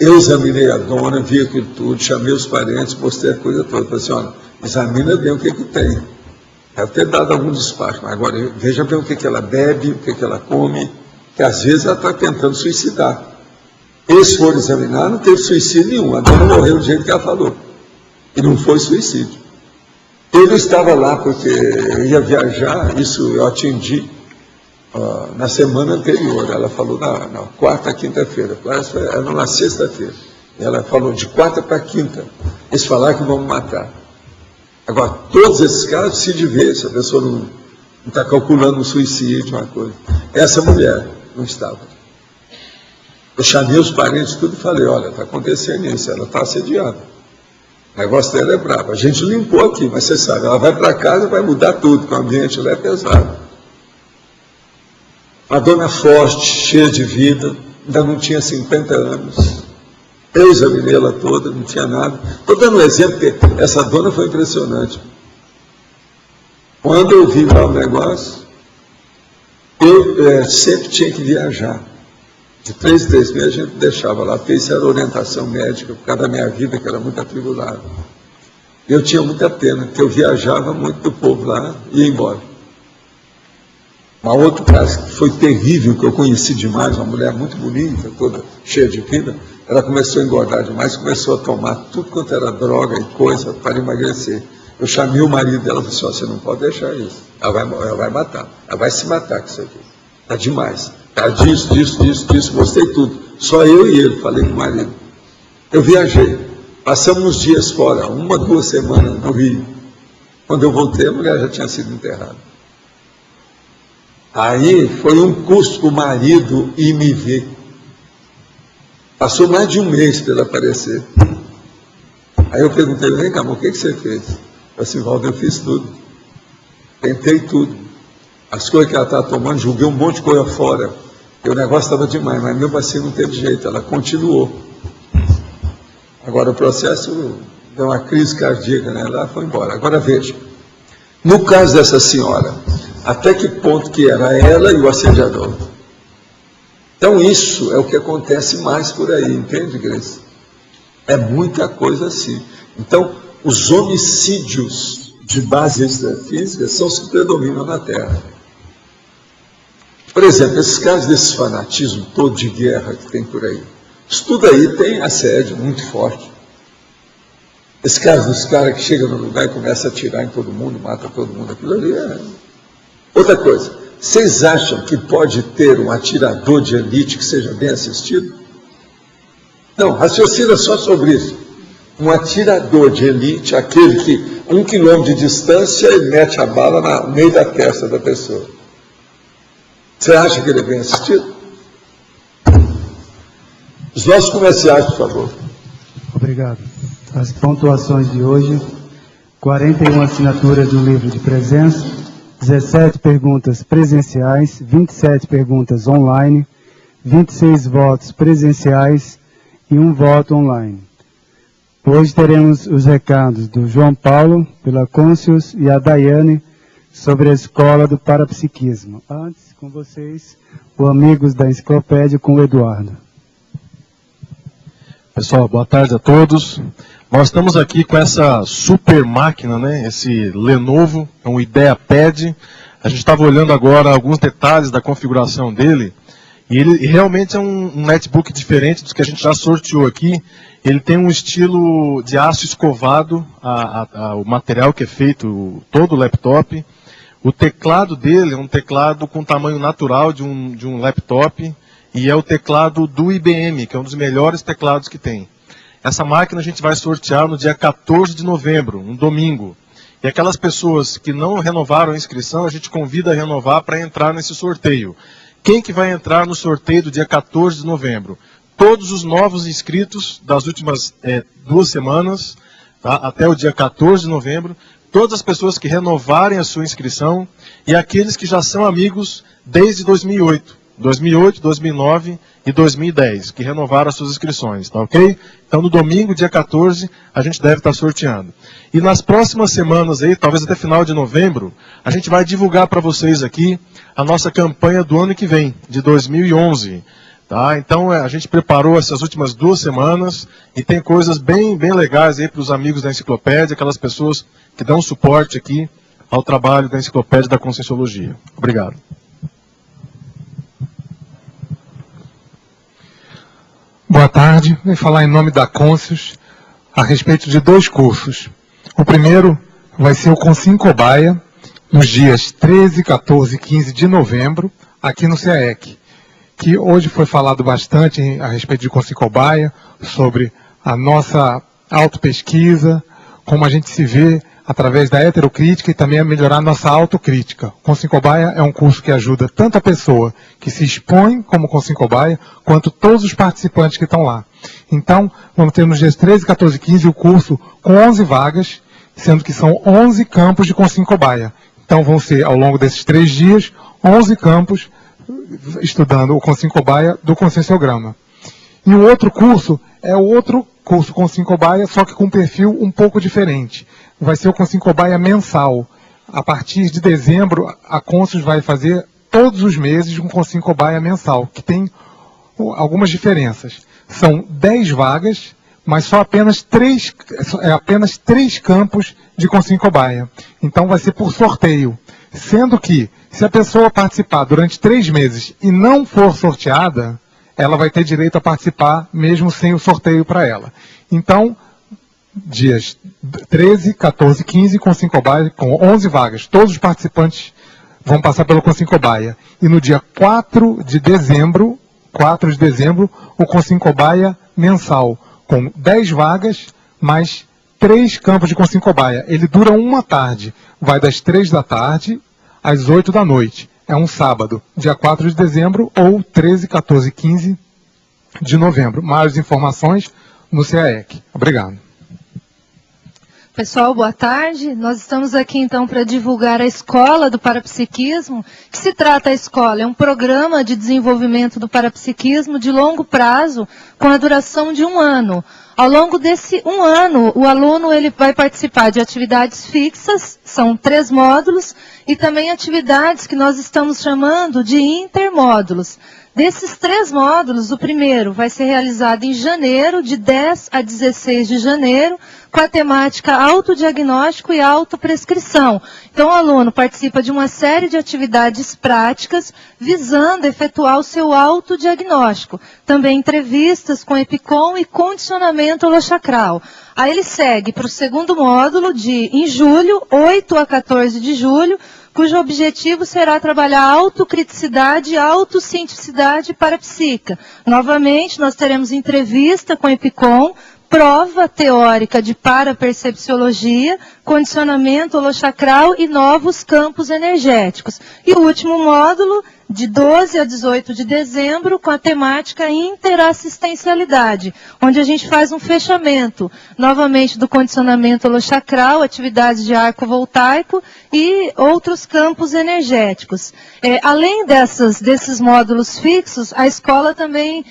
Eu examinei a dona, vi aquilo tudo, chamei os parentes, mostrei a coisa toda. Falei assim, olha, examina bem o que tem. Deve ter dado algum despacho, mas agora veja bem o que ela bebe, o que ela come, que às vezes ela está tentando suicidar. Eles foram examinar, não teve suicídio nenhum, a dona morreu do jeito que ela falou. E não foi suicídio. Eu não estava lá porque eu ia viajar, isso eu atendi na semana anterior. Ela falou na quarta, quinta-feira. Era na sexta-feira. Ela falou de quarta para quinta. Eles falaram que vão me matar. Agora, todos esses casos se vê, se a pessoa não está calculando um suicídio, uma coisa. Essa mulher não estava. Eu chamei os parentes tudo e falei, olha, está acontecendo isso, ela está assediada. O negócio dela é bravo. A gente limpou aqui, mas você sabe, ela vai para casa e vai mudar tudo, porque o ambiente lá é pesado. Uma dona forte, cheia de vida, ainda não tinha 50 anos. Eu examinei ela toda, não tinha nada. Estou dando um exemplo, porque essa dona foi impressionante. Quando eu vi lá o negócio, eu sempre tinha que viajar. De 3 em 3 meses a gente deixava lá, porque isso era orientação médica, por causa da minha vida, que era muito atribulada. Eu tinha muita pena, porque eu viajava muito do povo lá e ia embora. Um outro caso que foi terrível, que eu conheci demais, uma mulher muito bonita, toda cheia de vida, ela começou a engordar demais, começou a tomar tudo quanto era droga e coisa para emagrecer. Eu chamei o marido dela e falei assim, você não pode deixar isso, ela vai matar, ela vai se matar com isso aqui, está demais. Tá, disso, gostei tudo. Só eu e ele, falei com o marido. Eu viajei, passamos uns dias fora, 1, 2 semanas no Rio. Quando eu voltei, a mulher já tinha sido enterrada. Aí foi um custo para o marido ir me ver. Passou mais de 1 mês para ele aparecer. Aí eu perguntei, vem cá, amor, o que você fez? Eu falei assim, Valdo, eu fiz tudo. Tentei tudo. As coisas que ela estava tomando, joguei um monte de coisa fora. E o negócio estava demais, mas mesmo assim não teve jeito, ela continuou. Agora o processo deu uma crise cardíaca, né? Ela foi embora. Agora veja, no caso dessa senhora, até que ponto que era ela e o assediador? Então isso é o que acontece mais por aí, entende, Grace? É muita coisa assim. Então, os homicídios de base extrafísica são os que predominam na Terra. Por exemplo, esses casos desse fanatismo todo de guerra que tem por aí, isso tudo aí tem assédio muito forte. Esse caso dos caras que chegam no lugar e começam a atirar em todo mundo, mata todo mundo, aquilo ali é... Outra coisa, vocês acham que pode ter um atirador de elite que seja bem assistido? Não, raciocina só sobre isso. Um atirador de elite, aquele que 1 quilômetro de distância e mete a bala no meio da testa da pessoa. Você acha que ele é bem assistido? Os nossos comerciais, por favor. Obrigado. As pontuações de hoje, 41 assinaturas no livro de presença, 17 perguntas presenciais, 27 perguntas online, 26 votos presenciais e 1 voto online. Hoje teremos os recados do João Paulo, pela Côncius, e a Daiane, sobre a Escola do Parapsiquismo. Antes, com vocês, o Amigos da Enciclopédia com o Eduardo. Pessoal, boa tarde a todos. Nós estamos aqui com essa super máquina, né? Esse Lenovo, é um IdeaPad. A gente estava olhando agora alguns detalhes da configuração dele, e ele realmente é um netbook diferente dos que a gente já sorteou aqui. Ele tem um estilo de aço escovado, o material que é feito, todo o laptop. O teclado dele é um teclado com tamanho natural de um laptop e é o teclado do IBM, que é um dos melhores teclados que tem. Essa máquina a gente vai sortear no dia 14 de novembro, um domingo. E aquelas pessoas que não renovaram a inscrição, a gente convida a renovar para entrar nesse sorteio. Quem que vai entrar no sorteio do dia 14 de novembro? Todos os novos inscritos das últimas 2 semanas, tá, até o dia 14 de novembro, todas as pessoas que renovarem a sua inscrição e aqueles que já são amigos desde 2008, 2009 e 2010, que renovaram as suas inscrições, tá ok? Então no domingo, dia 14, a gente deve estar sorteando. E nas próximas semanas, aí, talvez até final de novembro, a gente vai divulgar para vocês aqui a nossa campanha do ano que vem, de 2011. Tá? Então a gente preparou essas últimas 2 semanas e tem coisas bem legais aí para os amigos da enciclopédia, aquelas pessoas que dão suporte aqui ao trabalho da enciclopédia da Conscienciologia. Obrigado. Boa tarde. Vou falar em nome da Conscius a respeito de 2 cursos. O primeiro vai ser o Consim Cobaia, nos dias 13, 14 e 15 de novembro, aqui no CAEC. Que hoje foi falado bastante a respeito de Consim Cobaia, sobre a nossa autopesquisa, como a gente se vê através da heterocrítica e também a melhorar a nossa autocrítica. O Consim Cobaia é um curso que ajuda tanto a pessoa que se expõe como Consim Cobaia, quanto todos os participantes que estão lá. Então, vamos ter nos dias 13, 14 e 15 o curso com 11 vagas, sendo que são 11 campos de Consim Cobaia. Então, vão ser, ao longo desses 3 dias, 11 campos estudando o Consim Cobaia do Conscienciograma. E o outro curso é o outro curso Consim Cobaia, só que com um perfil um pouco diferente. Vai ser o Consim Cobaia mensal. A partir de dezembro, a Conscius vai fazer todos os meses um Consim Cobaia mensal, que tem algumas diferenças. São 10 vagas, mas só apenas 3 campos de Consim Cobaia. Então vai ser por sorteio. Sendo que, se a pessoa participar durante 3 meses e não for sorteada, ela vai ter direito a participar mesmo sem o sorteio para ela. Então, dias 13, 14 e 15, Consim Cobaia, com 11 vagas. Todos os participantes vão passar pelo Consim Cobaia. E no dia 4 de dezembro, o Consim Cobaia mensal, com 10 vagas, mais 3 campos de Consim Cobaia. Ele dura uma tarde. Vai das 3 da tarde às 8 da noite. É um sábado, dia 4 de dezembro ou 13, 14 e 15 de novembro. Mais informações no CAEC. Obrigado. Pessoal, boa tarde. Nós estamos aqui então para divulgar a Escola do Parapsiquismo. Que se trata a escola? É um programa de desenvolvimento do parapsiquismo de longo prazo, com a duração de 1 ano. Ao longo desse 1 ano, o aluno ele vai participar de atividades fixas, são 3 módulos, e também atividades que nós estamos chamando de intermódulos. Desses 3 módulos, o primeiro vai ser realizado em janeiro, de 10 a 16 de janeiro, com a temática autodiagnóstico e autoprescrição. Então, o aluno participa de uma série de atividades práticas visando efetuar o seu autodiagnóstico. Também entrevistas com EPICOM e condicionamento holochacral. Aí ele segue para o segundo módulo em julho, 8 a 14 de julho, cujo objetivo será trabalhar a autocriticidade e autocientificidade parapsíquica. Novamente, nós teremos entrevista com EPICOM, prova teórica de parapercepciologia, condicionamento holochacral e novos campos energéticos. E o último módulo, de 12 a 18 de dezembro, com a temática interassistencialidade, onde a gente faz um fechamento, novamente, do condicionamento holochacral, atividades de arco voltaico e outros campos energéticos. Além desses módulos fixos, a escola também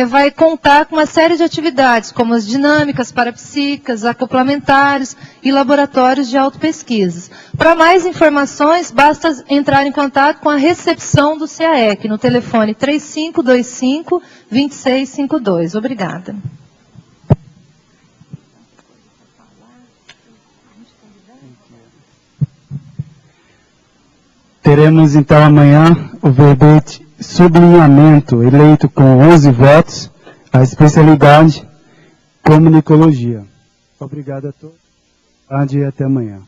vai contar com uma série de atividades, como as dinâmicas parapsíquicas, acoplamentários e laboratórios de autopesquisas. Para mais informações, basta entrar em contato com a recepção do CAEC, no telefone 3525-2652. Obrigada. Teremos então amanhã o verbete sublinhamento, eleito com 11 votos, a especialidade comunicologia. Obrigado a todos. E até amanhã.